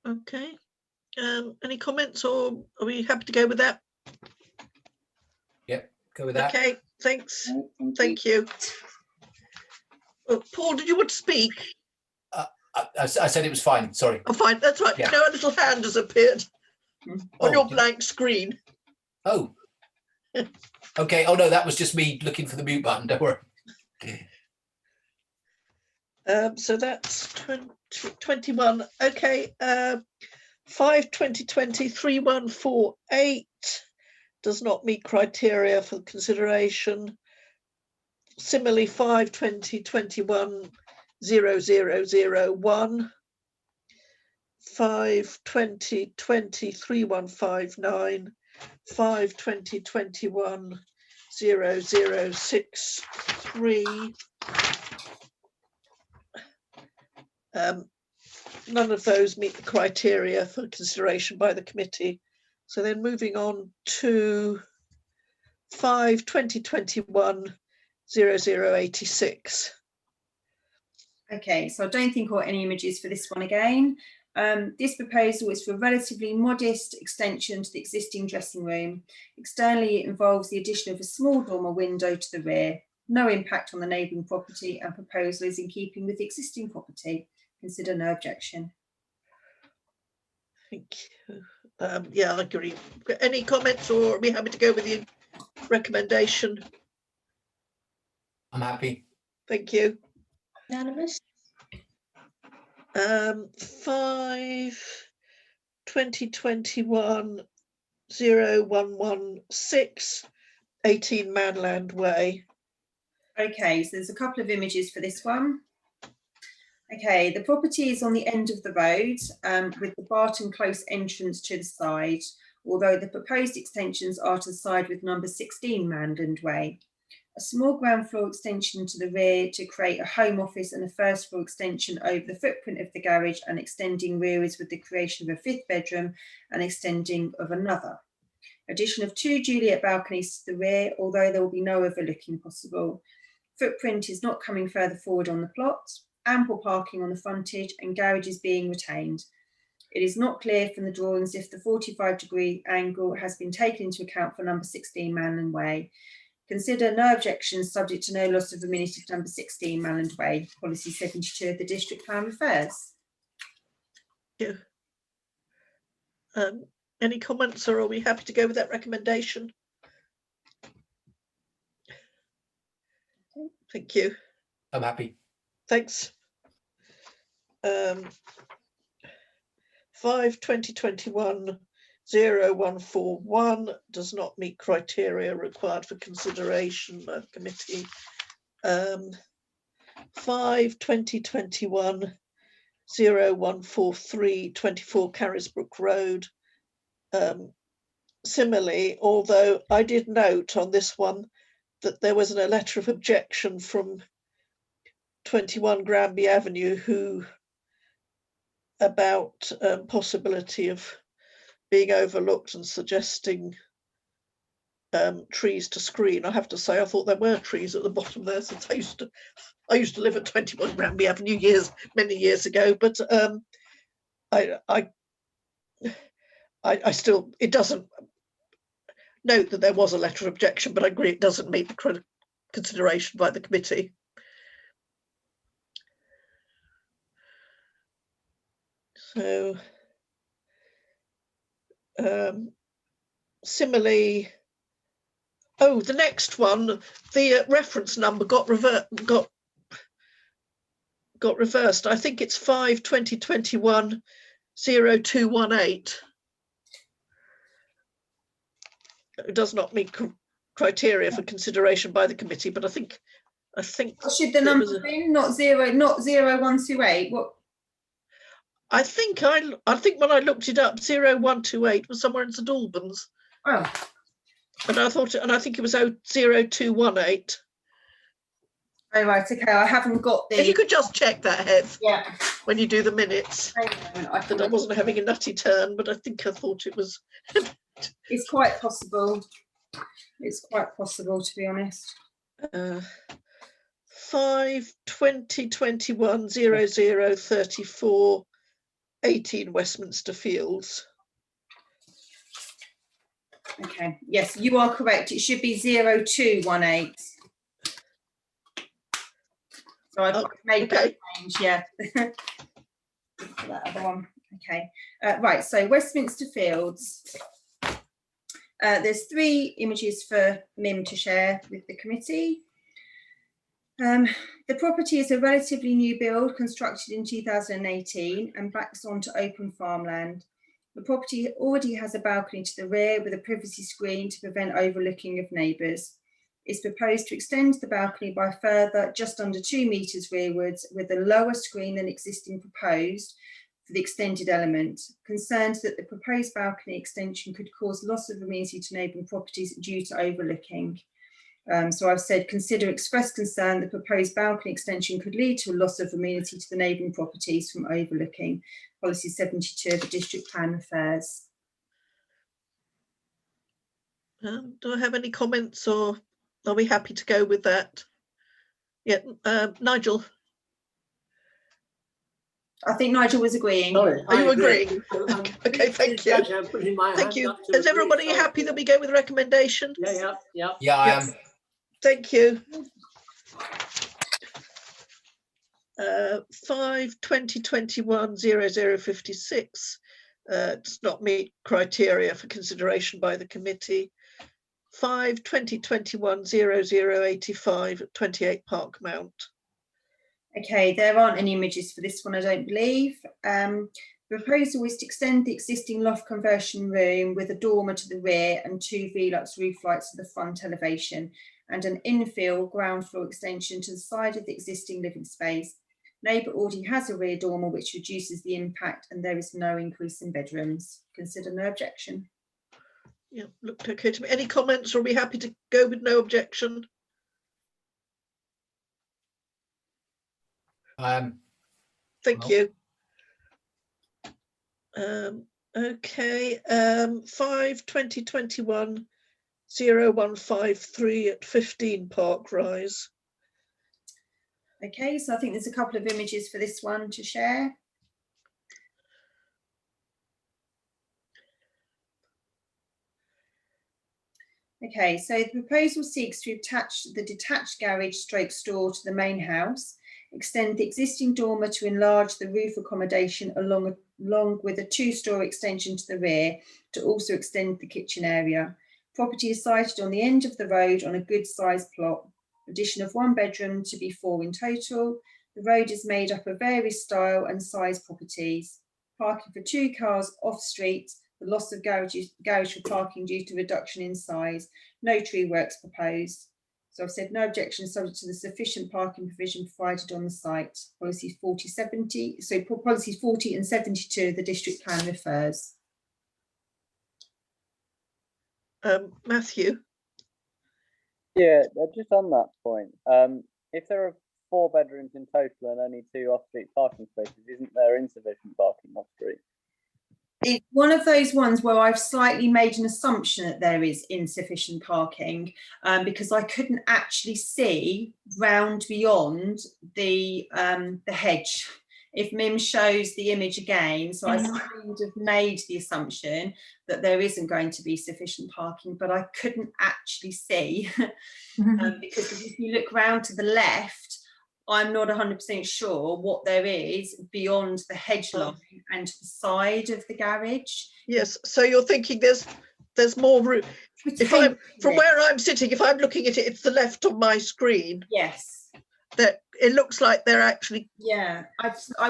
Okay. Any comments, or are we happy to go with that? Yep, go with that. Okay, thanks. Okay, Thank you. Paul, did you want to speak? I said it was fine. Sorry. Oh, fine, that's right. Yeah. You know, a little hand has appeared on your blank screen. Oh. Okay. Oh no, that was just me looking for the mute button. Don't worry. So that's 21. Okay. 5/2020 3148 does not meet criteria for consideration. Similarly, 5/2021 0001. 5/2020 3159. 5/2021 0063. None of those meet the criteria for consideration by the committee. So then moving on to 5/2021 0086. Okay, so I don't think I've got any images for this one again. This proposal is for a relatively modest extension to the existing dressing room. Externally, it involves the addition of a small dormer window to the rear. No impact on the neighbouring property, and proposal is in keeping with the existing property. Consider no objection. Thank you. Yeah, I agree. Any comments, or are we happy to go with the recommendation? I'm happy. Thank you. Unanimous. 5 2021 0116 18 Manland Way. Okay, so there's a couple of images for this one. Okay, the property is on the end of the road with the Barton Close entrance to the side, although the proposed extensions are to the side with number 16 Manland Way. A small ground floor extension to the rear to create a home office and a first floor extension over the footprint of the garage and extending rearwards with the creation of a 5th bedroom and extending of another. Addition of 2 Juliet balconies to the rear, although there will be no overlooking possible. Footprint is not coming further forward on the plot. Ample parking on the frontage and garages being retained. It is not clear from the drawings if the 45-degree angle has been taken into account for number 16 Manland Way. Consider no objections subject to no loss of amenity to number 16 Manland Way. Policy 72 of the district plan refers. Thank you. Any comments, or are we happy to go with that recommendation? Thank you. I'm happy. Thanks. 5 2021 0141 does not meet criteria required for consideration by the committee. 5 2021 0143 24 Carisbrook Road. Similarly, although I did note on this one that there was a letter of objection from 21 Granby Avenue who about possibility of being overlooked and suggesting trees to screen. I have to say, I thought there were trees at the bottom there since I used to live at 21 Granby Avenue many years ago, but I still, it doesn't note that there was a letter of objection, but I agree it doesn't meet the consideration by the committee. So, similarly, oh, the next one, the reference number got reversed. I think it's 5 2021 0218. It does not meet criteria for consideration by the committee, but I think. What should the number be? Not 0128. What? I think when I looked it up, 0128 was somewhere in St Albans. Oh. And I think it was 0218. Oh, right, okay, I haven't got the... If you could just check that, Hev, yeah, when you do the minutes. I wasn't having a nutty turn, but I thought it was... It's quite possible. It's quite possible, to be honest. 5 2021 0034 18 Westminster Fields. Okay, yes, you are correct. It should be 0218. So I've made that change, yeah. For that other one. Okay, right, so Westminster Fields. There's 3 images for Mim to share with the committee. The property is a relatively new build constructed in 2018 and backs onto open farmland. The property already has a balcony to the rear with a privacy screen to prevent overlooking of neighbours. It's proposed to extend the balcony by a further just under 2 metres rearwards with a lower screen than existing proposed for the extended element. Concerns that the proposed balcony extension could cause loss of amenity to neighbouring properties due to overlooking. So I've said, consider express concern the proposed balcony extension could lead to a loss of amenity to the neighbouring properties from overlooking. Policy 72 of the district plan refers. Do I have any comments, or are we happy to go with that? Yeah, Nigel. I think Nigel was agreeing. Sorry, Are you agree. agreeing? Okay, thank you. I'm putting my Thank hand you. up to Is agree, everybody so- happy that we go with the recommendation? Yeah. Yeah, I am. Thank you. 5 2021 0056 does not meet criteria for consideration by the committee. 5/2021/0085 at 28 Park Mount. Okay, there aren't any images for this one, I don't believe. The proposal is to extend the existing loft conversion room with a dormer to the rear and 2 Velux roof lights to the front elevation and an infill ground floor extension to the side of the existing living space. Neighbour already has a rear dormer which reduces the impact and there is no increase in bedrooms. Consider no objection. Yeah, looked okay to me. Any comments, or are we happy to go with no objection? Thank Well. you. Okay, 5/2021/0153 at 15 Park Rise. Okay, so I think there's a couple of images for this one to share. Okay, so the proposal seeks to attach the detached garage stroke store to the main house, extend the existing dormer to enlarge the roof accommodation along with a 2-storey extension to the rear to also extend the kitchen area. Property is sited on the end of the road on a good sized plot. Addition of 1 bedroom to be 4 in total. The road is made up of various style and size properties. Parking for 2 cars off street. The loss of garage for parking due to reduction in size. No tree works proposed. So I've said no objection subject to the sufficient parking provision provided on the site. Policies 40/70, so policies 40 and 72 the district plan refers. Matthew? Yeah, just on that point, if there are 4 bedrooms in total and only 2 off-street parking spaces, isn't there insufficient parking off-street? It's one of those ones where I've slightly made an assumption that there is insufficient parking because I couldn't actually see round beyond the hedge. If Mim shows the image again, so I would have made the assumption that there isn't going to be sufficient parking, but I couldn't actually see because if you look round to the left, I'm not 100% sure what there is beyond the hedge line and the side of the garage. Yes, so you're thinking there's more room. If I'm from where I'm sitting, if I'm looking at it, it's the left on my screen. Yes. That it looks like they're actually. Yeah,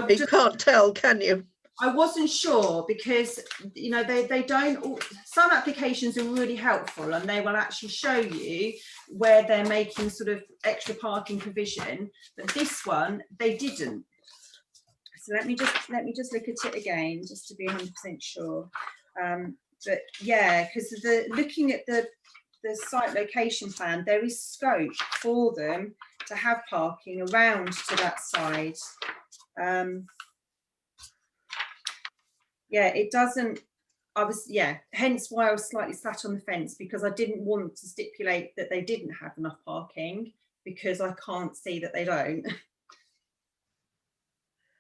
You can't tell, can you? I wasn't sure because you know they don't. Some applications are really helpful and they will actually show you where they're making sort of extra parking provision, but this one they didn't. So let me just look at it again just to be 100% sure. But yeah, because looking at the site location plan, there is scope for them to have parking around to that side. Yeah, it doesn't. Hence why I was slightly sat on the fence because I didn't want to stipulate that they didn't have enough parking because I can't see that they don't.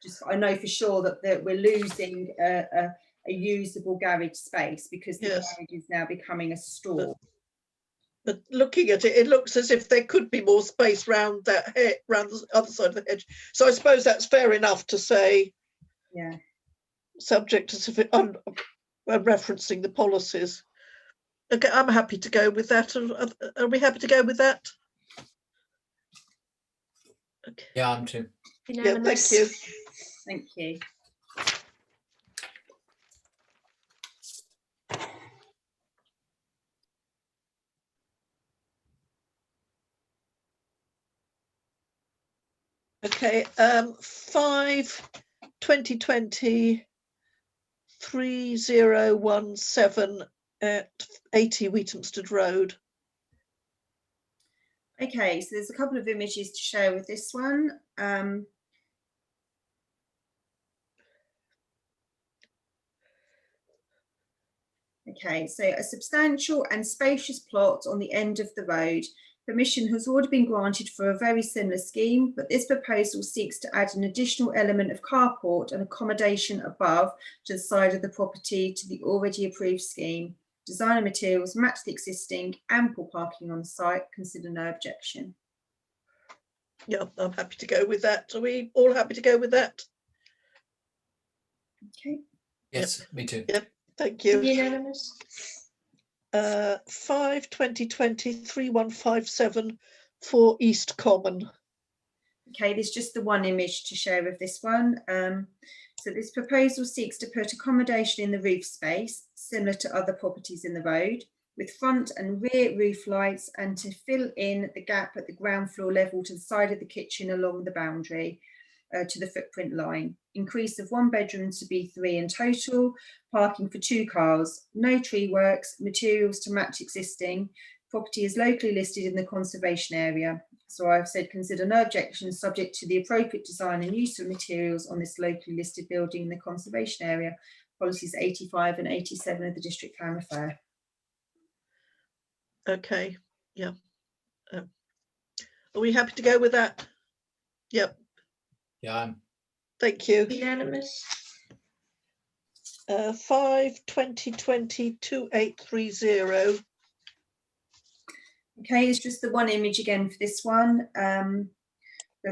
Just I know for sure that we're losing a usable garage space because the garage is now becoming a store. But looking at it, it looks as if there could be more space round round the other side of the hedge. So I suppose that's fair enough to say. Yeah. Subject to referencing the policies. Okay, I'm happy to go with that. Are we happy to go with that? Okay. Yeah, I'm too. Yeah, thank you. Thank you. Okay, 5/2020/3017 at 80 Wheatamstead Road. Okay, so there's a couple of images to share with this one. Okay, so a substantial and spacious plot on the end of the road. Permission has already been granted for a very similar scheme, but this proposal seeks to add an additional element of carport and accommodation above to the side of the property to the already approved scheme. Design and materials match the existing, ample parking on the site. Consider no objection. Yeah, I'm happy to go with that. Are we all happy to go with that? Okay. Yes, me too. Yep, thank you. Unanimous. 5/2020/3157 for East Common. Okay, there's just the one image to share with this one. So this proposal seeks to put accommodation in the roof space, similar to other properties in the road, with front and rear roof lights, and to fill in the gap at the ground floor level to the side of the kitchen along the boundary to the footprint line. Increase of 1 bedroom to be 3 in total, parking for 2 cars, no tree works, materials to match existing. Property is locally listed in the conservation area. So I've said consider no objections subject to the appropriate design and use of materials on this locally listed building in the conservation area. Policies 85 and 87 of the district plan refer. Okay, yeah. Are we happy to go with that? Yep, Yeah, thank you. Unanimous. 5/2020/2830. Okay, it's just the one image again for this one. The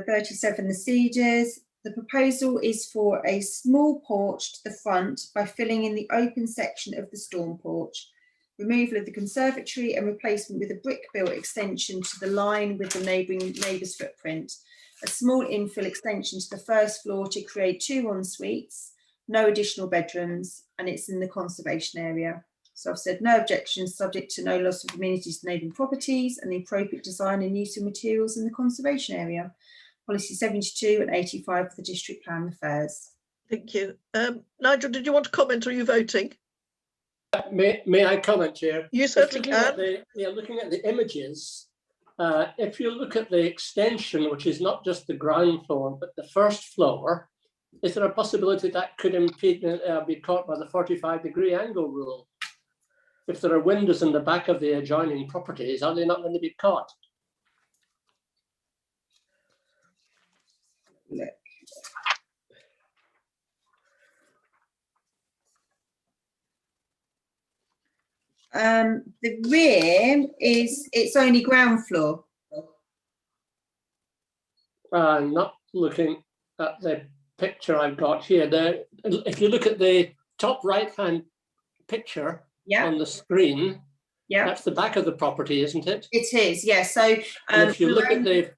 37 The Cedars. The proposal is for a small porch to the front by filling in the open section of the storm porch. Removal of the conservatory and replacement with a brick-built extension to the line with the neighbour's footprint. A small infill extension to the first floor to create 2 en-suites, no additional bedrooms, and it's in the conservation area. So I've said no objections subject to no loss of amenities to neighbouring properties and the appropriate design and use of materials in the conservation area. Policy 72 and 85 of the district plan refers. Thank you. Nigel, did you want to comment or are you voting? May I comment, Chair? You Just certainly looking at can. looking at the images, if you look at the extension, which is not just the ground floor, but the first floor, is there a possibility that could be caught by the 45-degree angle rule? If there are windows in the back of the adjoining properties, are they not going to be caught? Look. The rear it's only ground floor. Not looking at the picture I've got here. If you look at the top right-hand picture on the screen, that's the back of the property, isn't it? It is, yes. So if you look at the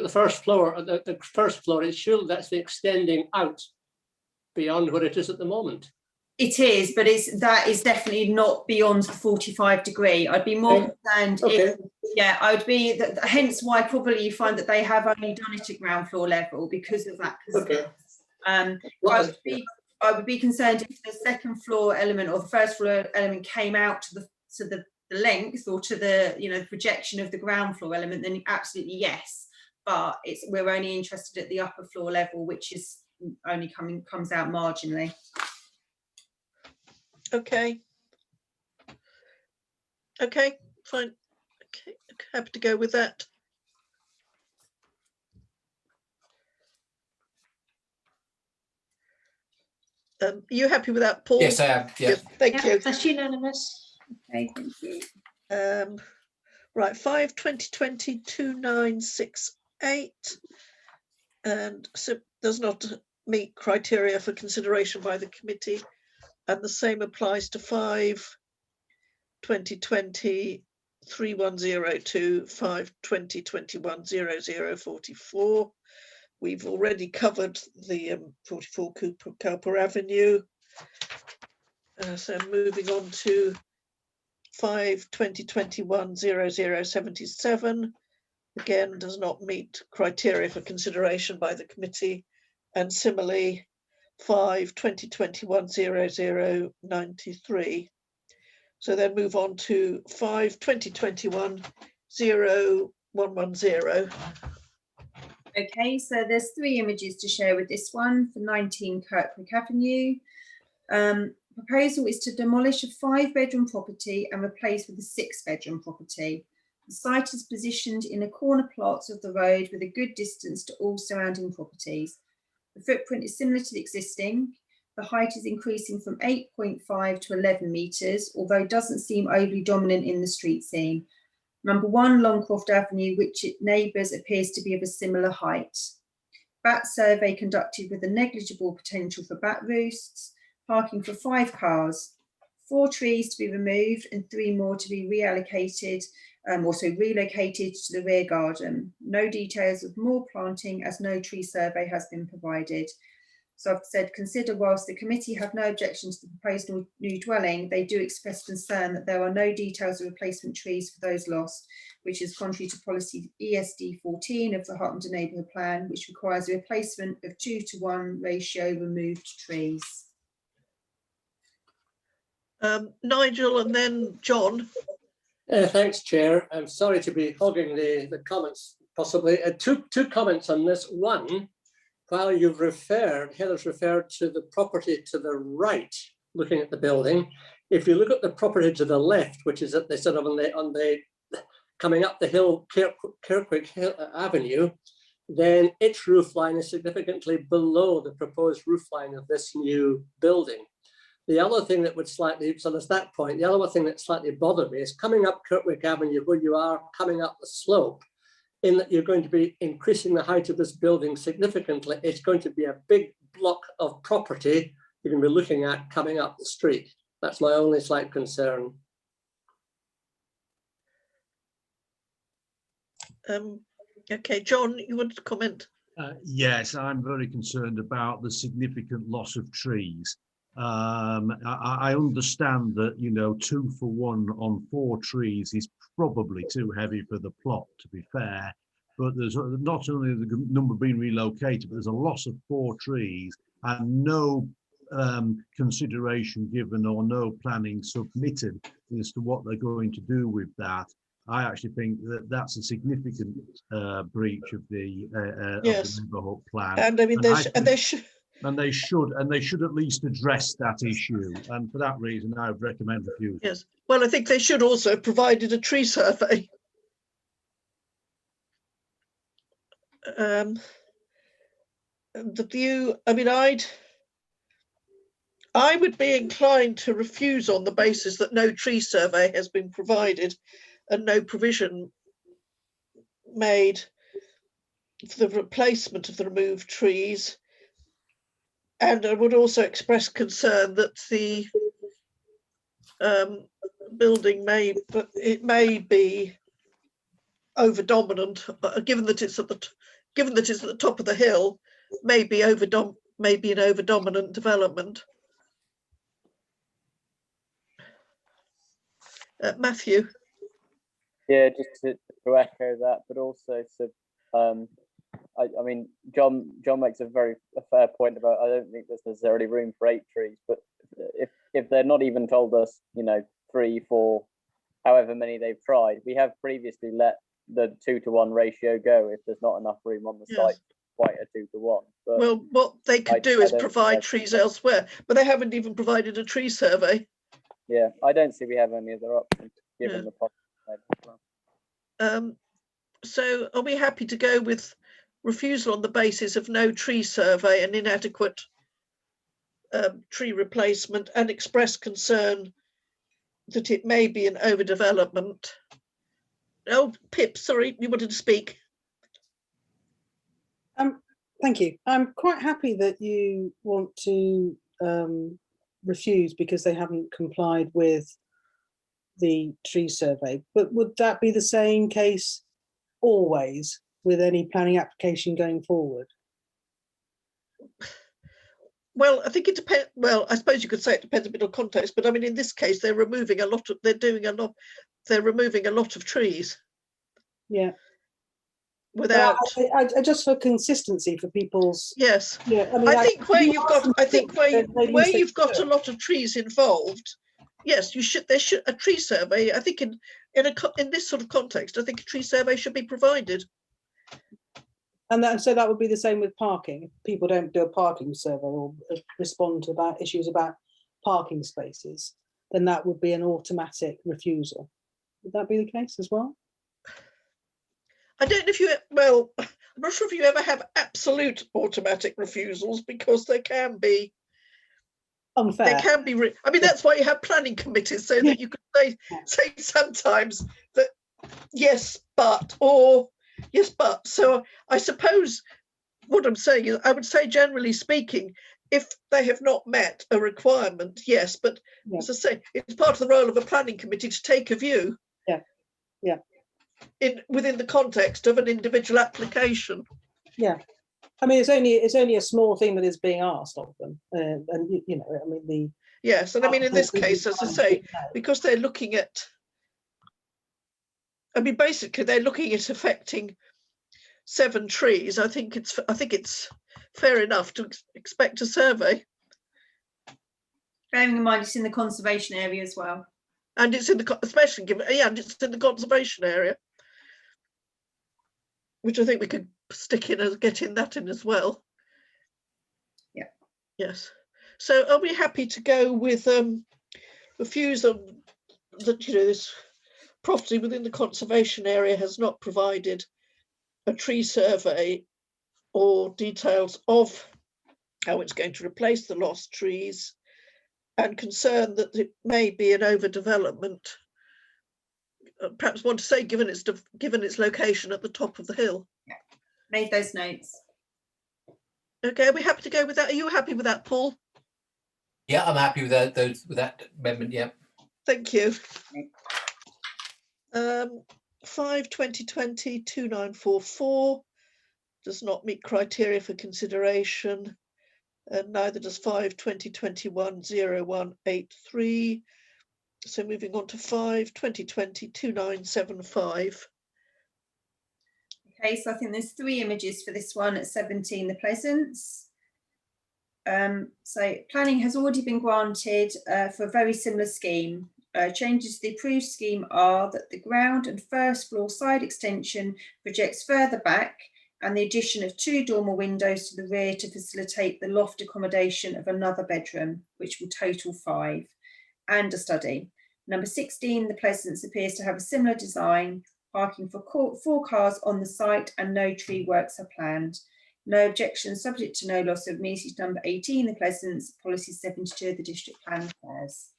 first floor, the first floor, it's sure that's extending out beyond what it is at the moment. It is, but that is definitely not beyond the 45-degree. I'd be more concerned if, I would be, hence why probably you find that they have only done it at ground floor level because of that. I would be concerned if the second floor element or the first floor element came out to the length or to the projection of the ground floor element, then absolutely yes. But we're only interested at the upper floor level, which is only comes out marginally. Okay. Okay, fine. Okay, happy to go with that. Are you happy with that, Paul? yes, I am. Yeah. Yes, thank you. That's unanimous. Okay, thank you. Right, 5/2020/2968, and so does not meet criteria for consideration by the committee, and the same applies to 5/2020/3102, 5/2021/0044. We've already covered the 44 Cowper Avenue. So moving on to 5/2021/0077, again does not meet criteria for consideration by the committee, and similarly 5/2021/0093. So then move on to 5/2021/0110. Okay, so there's 3 images to share with this one for 19 Kirkwick Avenue. Proposal is to demolish a 5-bedroom property and replace with a 6-bedroom property. The site is positioned in a corner plot of the road with a good distance to all surrounding properties. The footprint is similar to the existing. The height is increasing from 8.5 to 11 metres, although it doesn't seem overly dominant in the street scene. Number 1, Longcroft Avenue, which it neighbours appears to be of a similar height. Bat survey conducted with a negligible potential for bat roosts. Parking for 5 cars. 4 trees to be removed and 3 more to be reallocated, also relocated to the rear garden. No details of more planting as no tree survey has been provided. So I've said, consider whilst the committee have no objection to the proposed new dwelling, they do express concern that there are no details of replacement trees for those lost, which is contrary to policy ESD 14 of the Hartmonder Neighbourhood Plan, which requires a replacement of 2:1 ratio removed trees. Nigel and then John. Thanks, Chair. I'm sorry to be hogging the comments, possibly. Two comments on this. One, while Heather's referred to the property to the right, looking at the building, if you look at the property to the left, which is at the sort of on the coming up the hill, Kirkwick Hill Avenue, then its roof line is significantly below the proposed roof line of this new building. The other thing that would slightly, so there's that point, the other thing that slightly bothered me is coming up Kirkwick Avenue, where you are coming up the slope, in that you're going to be increasing the height of this building significantly. It's going to be a big block of property you're going to be looking at coming up the street. That's my only slight concern. Okay, John, you want to comment? Yes, I'm very concerned about the significant loss of trees. I understand that, 2 for 1 on 4 trees is probably too heavy for the plot, to be fair, but there's not only the number being relocated, but there's a loss of 4 trees and no consideration given or no planning submitted as to what they're going to do with that. I actually think that that's a significant breach of the neighbourhood plan. And I mean, and they should at least address that issue. And for that reason, I would recommend refusal. Yes. Well, I think they should also have provided a tree survey. The view, I mean, I would be inclined to refuse on the basis that no tree survey has been provided and no provision made for the replacement of the removed trees. And I would also express concern that the building may be over dominant, given that it's at the top of the hill, may be an over dominant development. Matthew. Yeah, just to echo that, but also to I mean, John makes a fair point about, I don't think there's necessarily room for 8 trees, but if they're not even told us, 3, 4, however many they've tried, we have previously let the 2:1 ratio go if there's not enough room on the site, quite a 2:1. But well, what they could do is provide trees elsewhere, but they haven't even provided a tree survey. Yeah, I don't see we have any other options given the problem. So are we happy to go with refusal on the basis of no tree survey and inadequate tree replacement, and express concern that it may be an overdevelopment? Oh, Pip, sorry, you wanted to speak. Thank you. I'm quite happy that you want to refuse because they haven't complied with the tree survey, but would that be the same case always with any planning application going forward? Well, I think it depends. Well, I suppose you could say it depends a bit on context, but I mean, in this case, they're removing a lot of trees. Yeah. Without, I just for consistency for people's. Yes. Yeah. I mean, I think where you've got a lot of trees involved, yes, you should. There should a tree survey. I think in this sort of context, I think a tree survey should be provided. And so that would be the same with parking. If people don't do a parking survey or respond to issues about parking spaces, then that would be an automatic refusal. Would that be the case as well? I don't know if you, well, I'm not sure if you ever have absolute automatic refusals, because there can be unfair. There can be, I mean, that's why you have planning committees, so that you can say sometimes that yes, but, or yes, but. So I suppose what I'm saying is, I would say generally speaking, if they have not met a requirement, yes, but Yeah. as I say, it's part of the role of a planning committee to take a view. Yeah, yeah. Within the context of an individual application. Yeah, I mean, it's only a small thing that is being asked of them, and you know, I mean Yes, and I mean in this case, as I say, because they're looking at, I mean, basically they're looking at affecting 7 trees. I think it's fair enough to expect a survey. Bearing in mind it's in the conservation area as well. And it's in the, especially given, yeah, and it's in the conservation area, which I think we could stick in as getting that in as well. Yeah. Yes. So are we happy to go with refusal that, you know, this property within the conservation area has not provided a tree survey or details of how it's going to replace the lost trees, and concern that it may be an overdevelopment, perhaps want to say given its location at the top of the hill. Yeah. Made those notes. Okay, are we happy to go with that? Are you happy with that, Paul? Yeah, I'm happy with that. With that amendment. Yeah. Thank you. 5/2020 2944 does not meet criteria for consideration, and neither does 5/2021 0183. So moving on to 5/2020 2975. Okay, so I think there's 3 images for this one at 17 The Pleasance. So planning has already been granted for a very similar scheme. Changes to the approved scheme are that the ground and first floor side extension projects further back, and the addition of 2 dormer windows to the rear to facilitate the loft accommodation of another bedroom, which will total 5, and a study. Number 16, The Pleasance appears to have a similar design, parking for 4 cars on the site, and no tree works are planned. No objections, subject to no loss of amenity. Number 18, The Pleasance, policy 72 of the district plan affairs.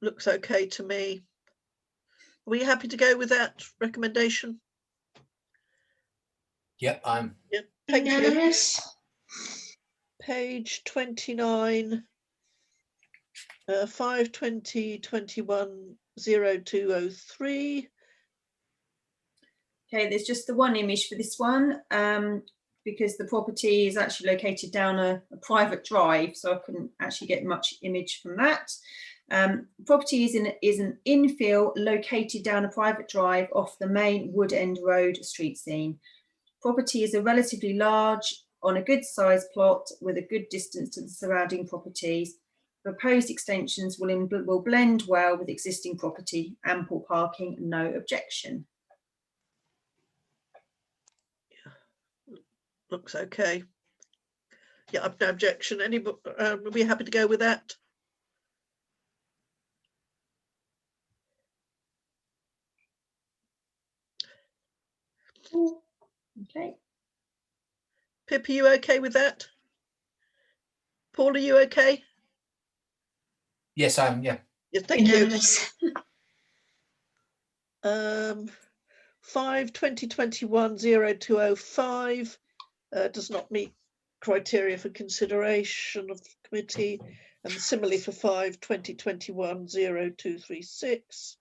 Looks okay to me. Are we happy to go with that recommendation? Yep, I'm. Yep, thank you. Unanimous. Page 29, 5/2021 0203. Okay, there's just the one image for this one, because the property is actually located down a private drive, so I couldn't actually get much image from that. Property is an infill located down a private drive off the main Wood End Road street scene. Property is a relatively large, on a good size plot with a good distance to the surrounding properties. Proposed extensions will blend well with existing property, ample parking, no objection. Looks okay. Yeah, I've no objection. Are we happy to go with that? Okay. Pip, are you okay with that? Paul, are you okay? Yes, I'm. Yeah. Yeah, thank Unanimous. you. 5/2021 0205 does not meet criteria for consideration of the committee, and similarly for 5/2021 0236.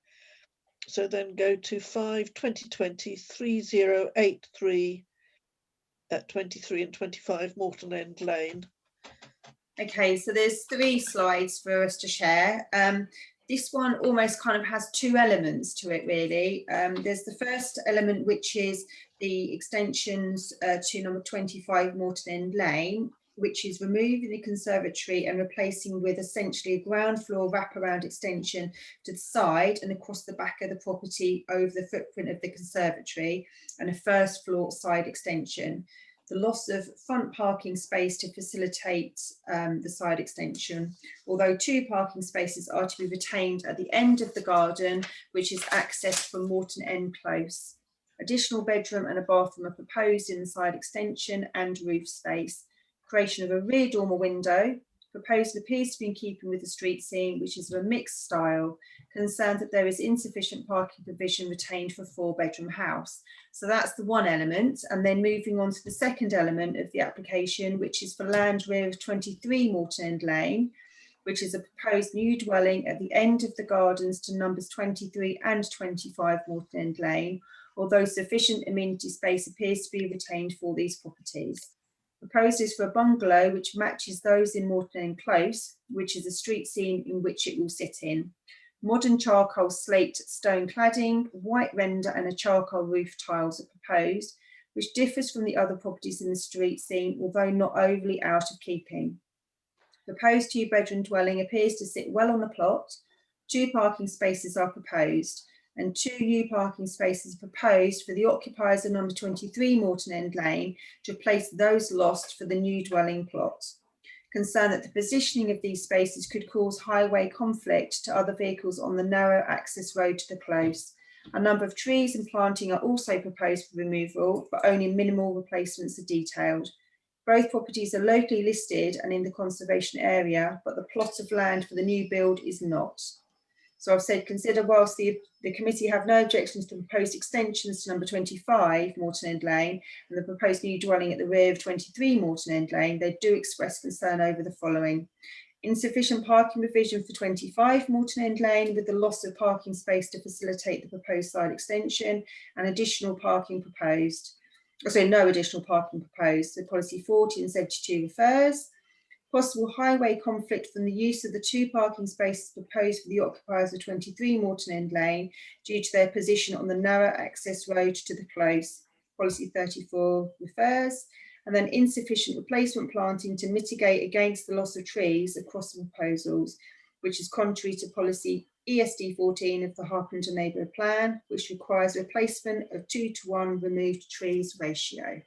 So then go to 5/2020 3083 at 23 and 25 Morton End Lane. Okay, so there's 3 slides for us to share. This one almost kind of has 2 elements to it, really. There's the first element, which is the extensions to number 25 Morton End Lane, which is removing the conservatory and replacing with essentially a ground floor wraparound extension to the side and across the back of the property over the footprint of the conservatory, and a first floor side extension. The loss of front parking space to facilitate the side extension, although 2 parking spaces are to be retained at the end of the garden, which is accessed from Morton End Close. Additional bedroom and a bathroom are proposed in the side extension and roof space. Creation of a rear dormer window, Proposal appears to be in keeping with the street scene, which is of a mixed style, concerned that there is insufficient parking provision retained for a 4-bedroom house. So that's the one element. And then moving on to the second element of the application, which is for land rear of 23 Morton End Lane, which is a proposed new dwelling at the end of the gardens to numbers 23 and 25 Morton End Lane, although sufficient amenity space appears to be retained for these properties. Proposed is for a bungalow which matches those in Morton End Close, which is a street scene in which it will sit in. Modern charcoal slate stone cladding, white render and a charcoal roof tiles are proposed, which differs from the other properties in the street scene, although not overly out of keeping. Proposed 2-bedroom dwelling appears to sit well on the plot. 2 parking spaces are proposed, and 2 new parking spaces proposed for the occupiers of number 23 Morton End Lane to replace those lost for the new dwelling plot. Concerned that the positioning of these spaces could cause highway conflict to other vehicles on the narrow access road to the close. A number of trees and planting are also proposed for removal, but only minimal replacements are detailed. Both properties are locally listed and in the conservation area, but the plot of land for the new build is not. So I've said, consider whilst the committee have no objections to proposed extensions to number 25 Morton End Lane and the proposed new dwelling at the rear of 23 Morton End Lane, they do express concern over the following. Insufficient parking provision for 25 Morton End Lane with the loss of parking space to facilitate the proposed side extension and additional parking proposed. So no additional parking proposed. So policy 40 and 72 refers. Possible highway conflict from the use of the 2 parking spaces proposed for the occupiers of 23 Morton End Lane due to their position on the narrow access road to the close. Policy 34 refers. And then insufficient replacement planting to mitigate against the loss of trees across the proposals, which is contrary to policy ESD 14 of the Harpenden Neighbourhood Plan, which requires replacement of 2-to-1 removed trees ratio.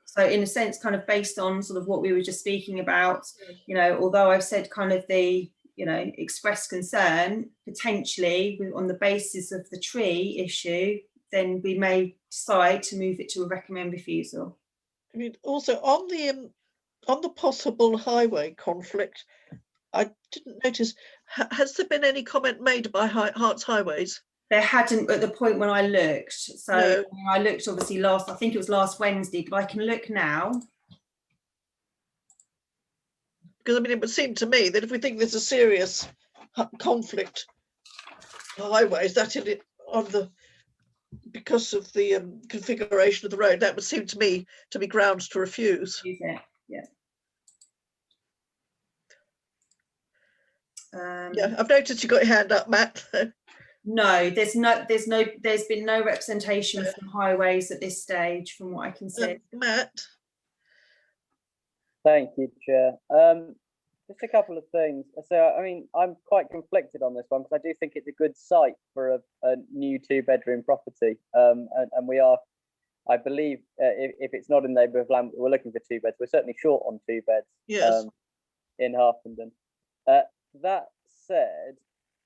So in a sense, kind of based on sort of what we were just speaking about, you know, although I've said kind of the, you know, express concern, potentially on the basis of the tree issue, then we may decide to move it to a recommend refusal. I mean, also on the possible highway conflict, I didn't notice, has there been any comment made by Herts Highways? There hadn't at the point when I looked. So No. I looked obviously I think it was last Wednesday, but I can look now. Because I mean, it would seem to me that if we think there's a serious conflict on highways, that because of the configuration of the road, that would seem to me to be grounds to refuse. Yeah. Yeah, I've noticed you got your hand up, Matt. No, there's been no representation from highways at this stage, from what I can see. Matt. Thank you, Chair. Just a couple of things. So, I mean, I'm quite conflicted on this one because I do think it's a good site for a new 2-bedroom property. And we are, I believe, if it's not in the neighbourhood land, we're looking for 2 beds. We're certainly short on 2 beds. Yes. In Harpenden. That said,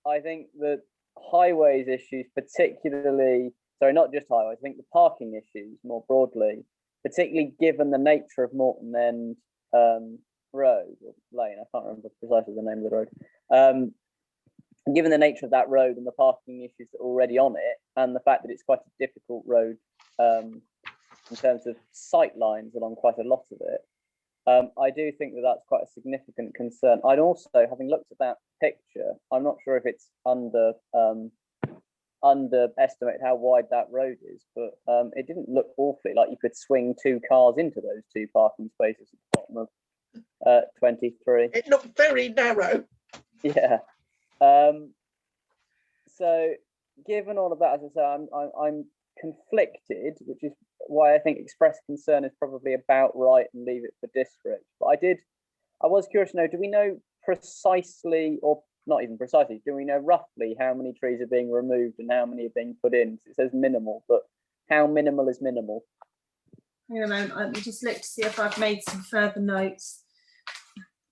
I think that highways issues, particularly, sorry, not just highways, I think the parking issues more broadly, particularly given the nature of Morton End Road or Lane, I can't remember precisely the name of the road. Given the nature of that road and the parking issues that are already on it, and the fact that it's quite a difficult road in terms of sight lines along quite a lot of it, I do think that that's quite a significant concern. I'd also, having looked at that picture, I'm not sure if it's underestimate how wide that road is, but it didn't look awfully like you could swing 2 cars into those 2 parking spaces at the bottom of 23. It looked very narrow. Yeah. So given all of that, as I say, I'm conflicted, which is why I think express concern is probably about right and leave it for district. But I was curious to know, do we know precisely, or not even precisely, do we know roughly how many trees are being removed and how many are being put in? It says minimal, but how minimal is minimal? Hang on a moment, let me just look to see if I've made some further notes.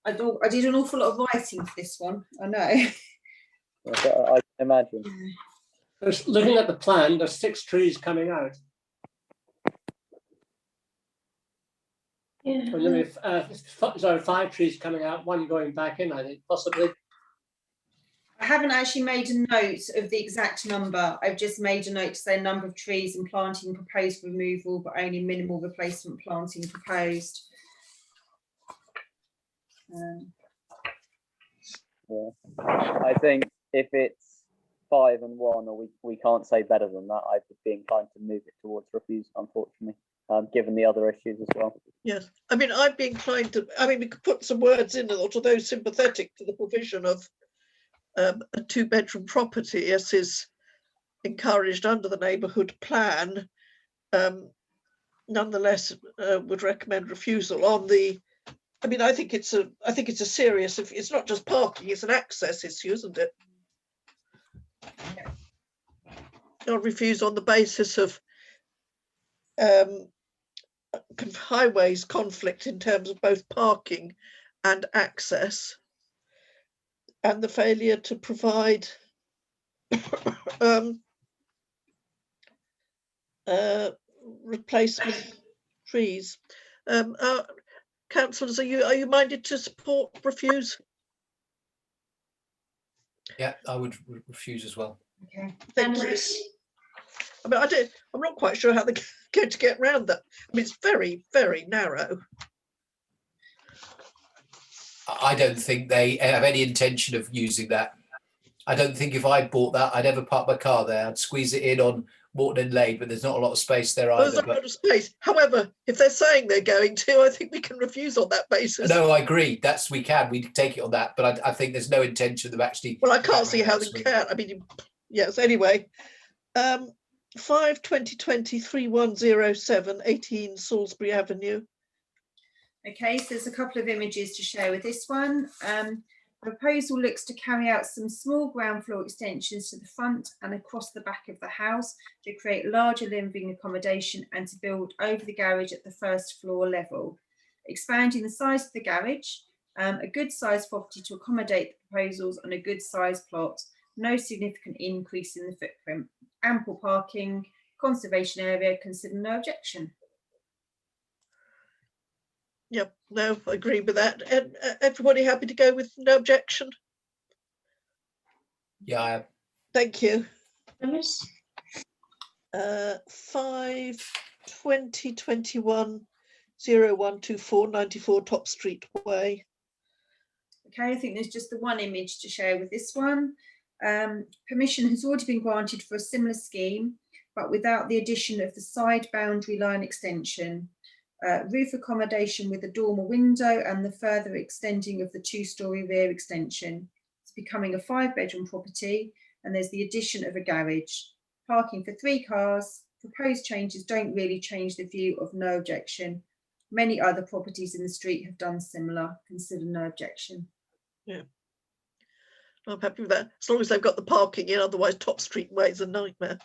I did an awful lot of writing for this one, I know. I can imagine. Looking at the plan, there's 6 trees coming out. Yeah. And then if, sorry, 5 trees coming out, 1 going back in, I think, possibly. I haven't actually made a note of the exact number. I've just made a note to say number of trees and planting proposed removal, but only minimal replacement planting proposed. Yeah. I think if it's 5 and 1, or we can't say better than that, I would be inclined to move it towards refuse, unfortunately, given the other issues as well. Yes, I mean, I'd be inclined to, I mean, we could put some words in to those sympathetic to the provision of a 2-bedroom property, as is encouraged under the neighbourhood plan. Nonetheless, would recommend refusal on the. I mean, I think it's a serious. It's not just parking; it's an access issue, isn't it? Or refuse on the basis of highways conflict in terms of both parking and access, and the failure to provide replacement trees. Councillors, are you minded to support refuse? Yeah, I would refuse as well. Okay. Thank you. I mean, I'm not quite sure how they're going to get around that. I mean, it's very, very narrow. I don't think they have any intention of using that. I don't think if I bought that, I'd ever park my car there. I'd squeeze it in on Morton and Lane, but there's not a lot of space there There's either. a lot of space. However, if they're saying they're going to, I think we can refuse on that basis. No, I agree. We can take it on that, but I think there's no intention of actually. Well, I can't see how they can. I mean, yes. Anyway, 5/2020/3107 18 Salisbury Avenue. Okay, so there's a couple of images to share with this one. The proposal looks to carry out some small ground floor extensions to the front and across the back of the house to create larger living accommodation and to build over the garage at the first floor level. Expanding the size of the garage, a good sized property to accommodate the proposals on a good sized plot, no significant increase in the footprint, ample parking, conservation area, consider no objection. Yep, no, I agree with that. And everybody happy to go with no objection? Yeah, I am. Thank you. 5/2021/0124 94 Top Street Way. Okay, I think there's just the one image to share with this one. Permission has already been granted for a similar scheme, but without the addition of the side boundary line extension. Roof accommodation with a dormer window and the further extending of the 2-storey rear extension. It's becoming a 5-bedroom property and there's the addition of a garage. Parking for 3 cars. Proposed changes don't really change the view of no objection. Many other properties in the street have done similar. Consider no objection. Yeah, I'm happy with that, as long as they've got the parking in, otherwise Top Street Way is a nightmare.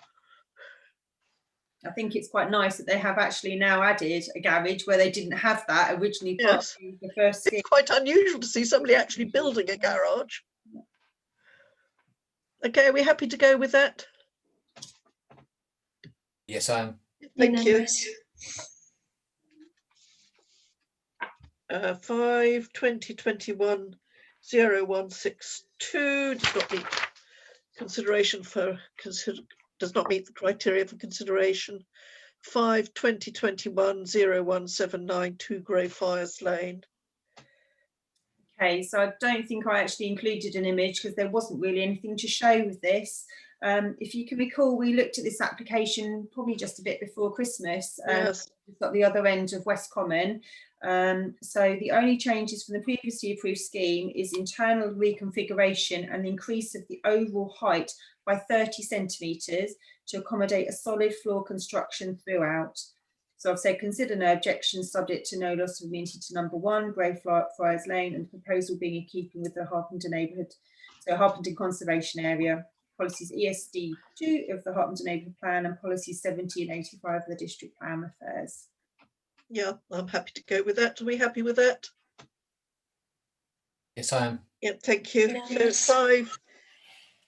I think it's quite nice that they have actually now added a garage where they didn't have that originally. Yes, the first scheme. It's quite unusual to see somebody actually building a garage. Okay, are we happy to go with that? Yes, I am. Thank you. 5/2021/0162 does not meet consideration for does not meet the criteria for consideration. 5/2021/0179 2 Greyfriars Lane. Okay, so I don't think I actually included an image because there wasn't really anything to show with this. If you can recall, we looked at this application probably just a bit before Christmas. Yes. It's at the other end of West Common. So the only changes from the previously approved scheme is internal reconfiguration and the increase of the overall height by 30 centimetres to accommodate a solid floor construction throughout. So I've said consider no objections subject to no loss of immunity to number 1, Greyfriars Lane, and the proposal being in keeping with the Harpenden neighbourhood, so Harpenden Conservation Area, policies ESD 2 of the Harpenden Neighbourhood Plan and policies 70 and 85 of the District Plan Affairs. Yeah, I'm happy to go with that. Are we happy with that? Yes, I am. Yeah, thank you. Yes. So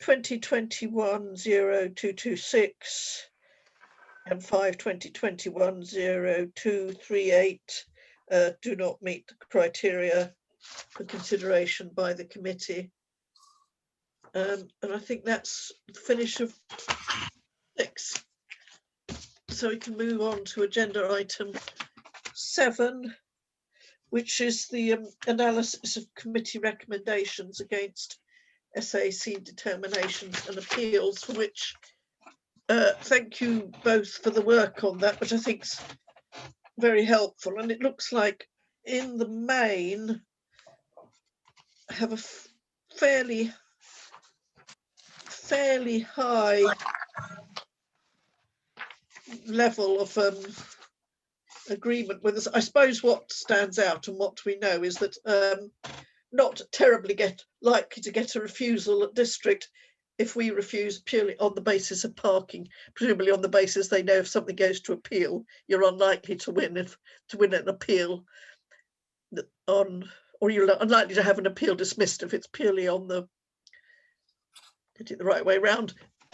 5/2021/0226 and 5/2021/0238 do not meet the criteria for consideration by the committee. And I think that's the finish of 6. So we can move on to agenda item 7, which is the analysis of committee recommendations against SAC determinations and appeals, for which thank you both for the work on that, which I think is very helpful. And it looks like in the main have a fairly high level of agreement with us. I suppose what stands out and what we know is that not terribly likely to get a refusal at district if we refuse purely on the basis of parking, presumably on the basis they know if something goes to appeal, you're unlikely to win an appeal on, or you're unlikely to have an appeal dismissed if it's purely on the, get it the right way round.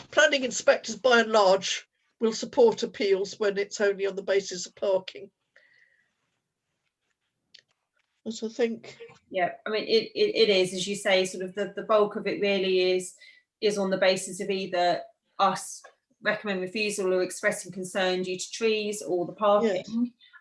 Planning inspectors by and large will support appeals when it's only on the basis of parking. So I think, yeah, I mean, it is, as you say, sort of the bulk of it really is on the basis of either us recommend refusal or expressing concern due to trees or the parking.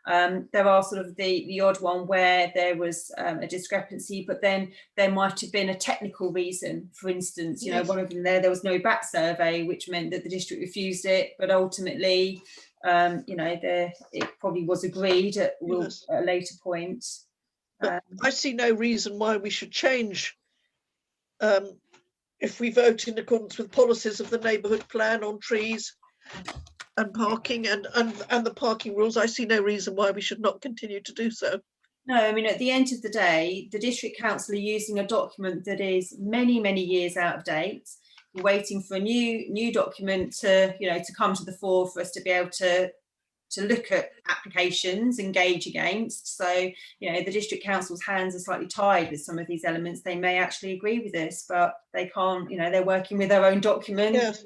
Yes. There are sort of the odd one where there was a discrepancy, but then there might have been a technical reason. For instance, you know, one of them there was no back survey, which meant that the district refused it, but ultimately, you know, it probably was agreed at a later point. I see no reason why we should change if we vote in accordance with policies of the neighbourhood plan on trees and parking and the parking rules. I see no reason why we should not continue to do so. No, I mean, at the end of the day, the district council are using a document that is many, many years out of date. We're waiting for a new document to, you know, to come to the fore for us to be able to look at applications, engage against. So, you know, the district council's hands are slightly tied with some of these elements. They may actually agree with this, but they can't, you know, they're working with their own document. Yes.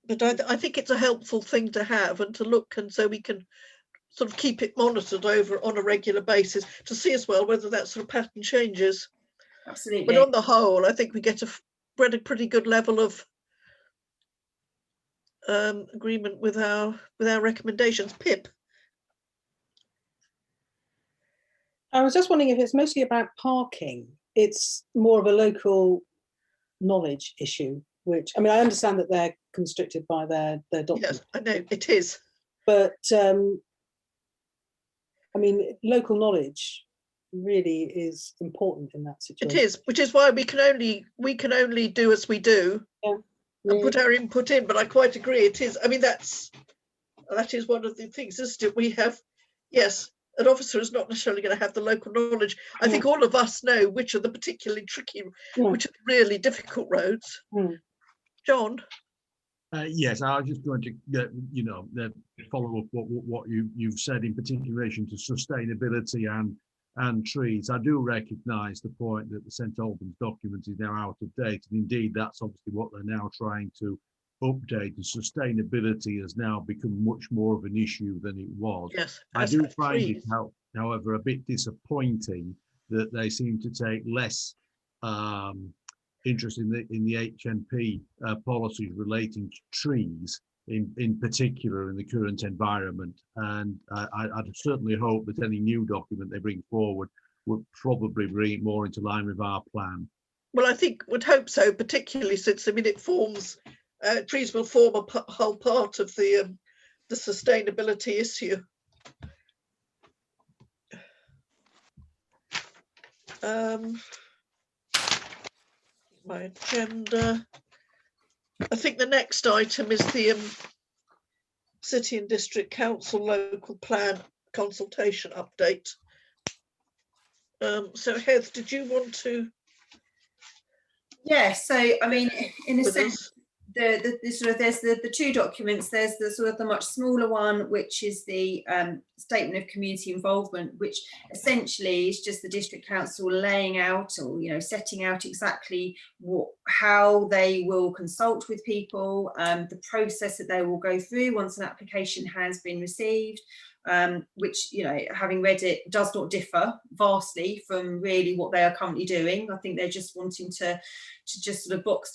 But I think it's a helpful thing to have and to look, and so we can sort of keep it monitored over on a regular basis to see as well whether that sort of pattern changes. Absolutely. But on the whole, I think we get a pretty good level of agreement with our recommendations. Pip. I was just wondering if it's mostly about parking. It's more of a local knowledge issue, which, I mean, I understand that they're constricted by their document. Yes, I know it is. But I mean, local knowledge really is important in that situation. It is, which is why we can only do as we do. Yeah. And put our input in, but I quite agree. It is. I mean, that is one of the things, isn't it? We have, yes, an officer is not necessarily going to have the local knowledge. I think all of us know which are the particularly tricky, which are the really difficult roads. John. Yes, I was just going to, you know, follow up what you've said in particular in relation to sustainability and trees. I do recognise the point that the St Albans document is now out of date, and indeed that's obviously what they're now trying to update. And sustainability has now become much more of an issue than it was. Yes, I do find it, however, a bit disappointing that they seem to take less interest in the HNP policies relating to trees. In particular in the current environment, and I'd certainly hope that any new document they bring forward would probably bring it more into line with our plan. Well, I think would hope so, particularly since, I mean, it forms, trees will form a whole part of the sustainability issue. My agenda. I think the next item is the City and District Council local plan consultation update. So Heath, did you want to? Yeah, so I mean, in a sense, there's the two documents. There's the sort of the much smaller one, which is the statement of community involvement, which essentially is just the district council laying out, or, you know, setting out exactly how they will consult with people, the process that they will go through once an application has been received, which, you know, having read it, does not differ vastly from really what they are currently doing. I think they're just wanting to just sort of a box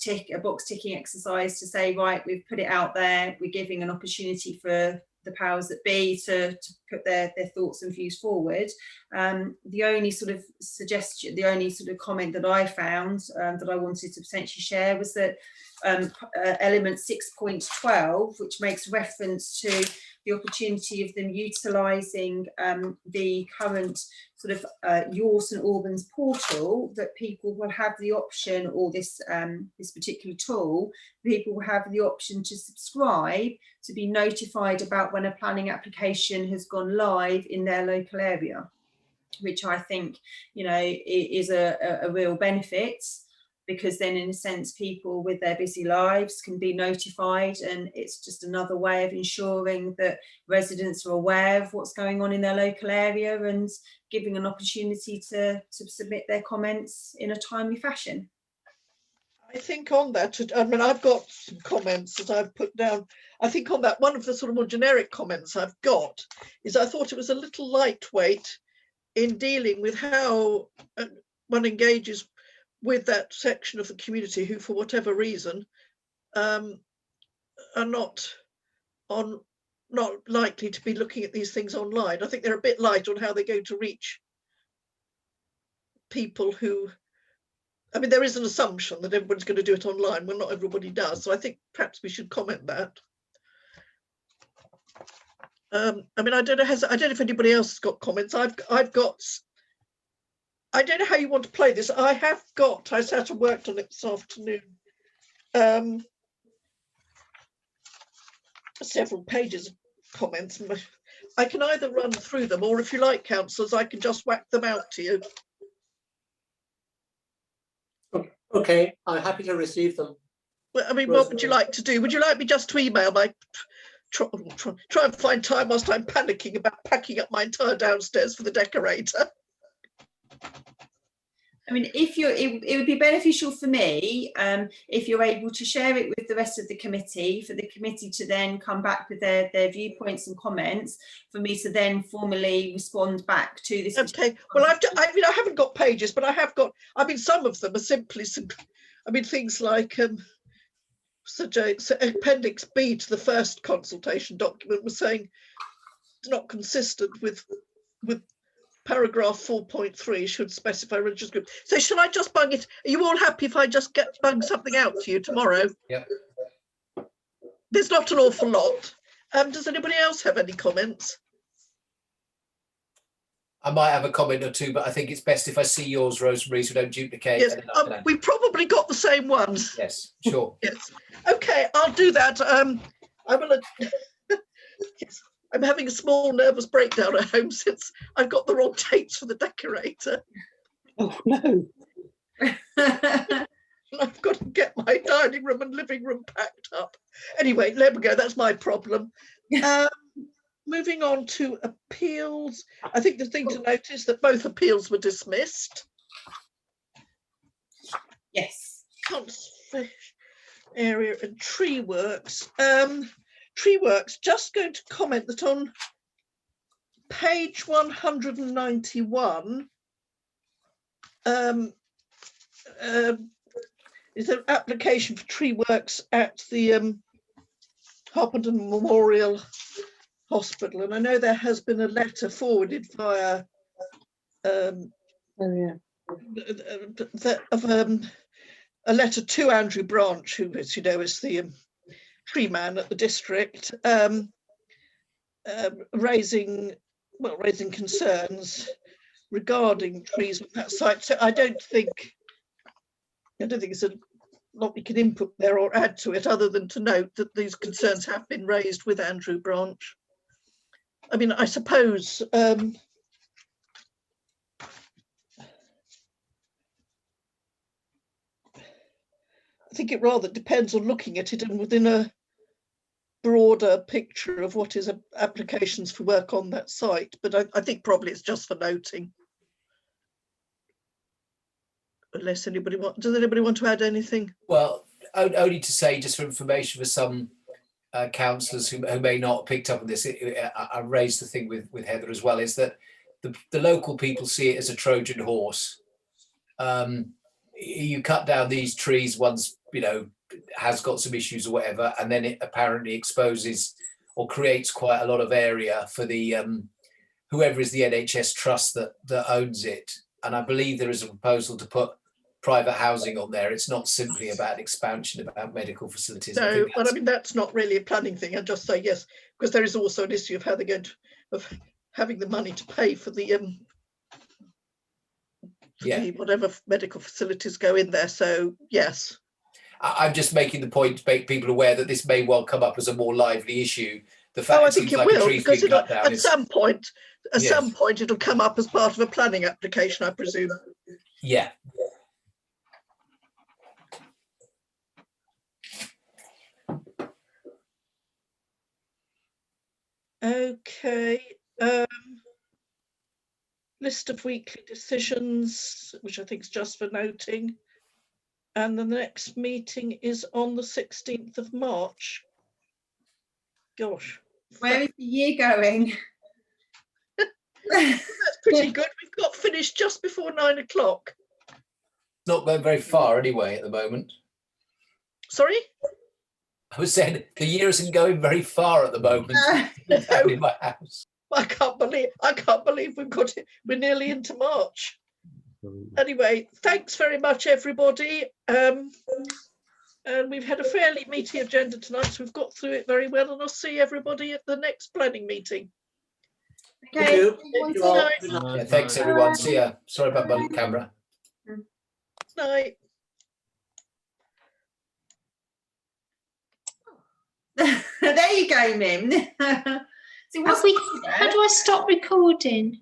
ticking exercise to say, right, we've put it out there, we're giving an opportunity for the powers that be to put their thoughts and views forward. The only sort of suggestion, the only sort of comment that I found that I wanted to potentially share was that element 6.12, which makes reference to the opportunity of them utilising the current sort of Your St Albans portal, that people will have the option, or this particular tool, people will have the option to subscribe to be notified about when a planning application has gone live in their local area, which I think, you know, is a real benefit, because then in a sense people with their busy lives can be notified, and it's just another way of ensuring that residents are aware of what's going on in their local area and giving an opportunity to submit their comments in a timely fashion. I think on that, I mean, I've got some comments that I've put down. I think on that, one of the sort of more generic comments I've got is I thought it was a little lightweight in dealing with how one engages with that section of the community who, for whatever reason, are not likely to be looking at these things online. I think they're a bit light on how they're going to reach people who, I mean, there is an assumption that everyone's going to do it online. Well, not everybody does. So I think perhaps we should comment that. I mean, I don't know if anybody else has got comments. I've got, I don't know how you want to play this. I sat and worked on it this afternoon. Several pages of comments. I can either run through them, or if you like, councillors, I can just whack them out to you. Okay, I'm happy to receive them. Well, I mean, what would you like to do? Would you like me just to email my, try and find time whilst I'm panicking about packing up my entire downstairs for the decorator? I mean, if you're, it would be beneficial for me if you're able to share it with the rest of the committee, for the committee to then come back with their viewpoints and comments, for me to then formally respond back to this. Okay, well, I mean, I haven't got pages, but I have got, I mean, some of them are simply some, I mean, things like Appendix B to the first consultation document was saying it's not consistent with paragraph 4.3 should specify religious group. So shall I just bung it? Are you all happy if I just bung something out to you tomorrow? Yep. There's not an awful lot. Does anybody else have any comments? I might have a comment or two, but I think it's best if I see yours, Rosemary, so we don't duplicate. Yes, we've probably got the same ones. Yes, sure. Yes. Okay, I'll do that. I will. Yes. I'm having a small nervous breakdown at home since I've got the wrong dates for the decorator. Oh no. I've got to get my dining room and living room packed up. Anyway, there we go. That's my problem. Moving on to appeals. I think the thing to note is that both appeals were dismissed. Yes. Conservation area and tree works. Tree works, just going to comment that on page 191 is an application for tree works at the Harpenden Memorial Hospital, and I know there has been a letter forwarded via a letter to Andrew Branch, who, as you know, is the tree man at the district, raising concerns regarding trees on that site. So I don't think it's a lot we can input there or add to it, other than to note that these concerns have been raised with Andrew Branch. I mean, I suppose I think it rather depends on looking at it and within a broader picture of what is applications for work on that site. But I think probably it's just for noting. Unless does anybody want to add anything? Well, only to say, just for information for some councillors who may not have picked up on this, I raised the thing with Heather as well, is that the local people see it as a Trojan horse. You cut down these trees once, you know, has got some issues or whatever, and then it apparently exposes or creates quite a lot of area for the whoever is the NHS trust that owns it. And I believe there is a proposal to put private housing on there. It's not simply about expansion, about medical facilities. No, but I mean, that's not really a planning thing. I just say yes, because there is also an issue of how they're going to, of having the money to pay for the whatever medical facilities go in there. So yes. I'm just making the point to make people aware that this may well come up as a more lively issue. The fact I think it like will, because at some point, Yes. some point it'll come up as part of a planning application, I presume. Yeah. Okay. List of weekly decisions, which I think is just for noting. And then the next meeting is on the 16th of March. Gosh. Where is the year going? That's pretty good. We've got finished just before 9 o'clock. Not going very far anyway at the moment. Sorry? I was saying the year isn't going very far at the moment. Down in my house. I can't believe we've got it. We're nearly into March. Anyway, thanks very much, everybody. And we've had a fairly meaty agenda tonight, so we've got through it very well. And I'll see everybody at the next planning meeting. Okay. Thank you all. Good night. Yeah, thanks everyone. See ya. Sorry about my camera. Night. There you go, Mim. So How do I stop recording?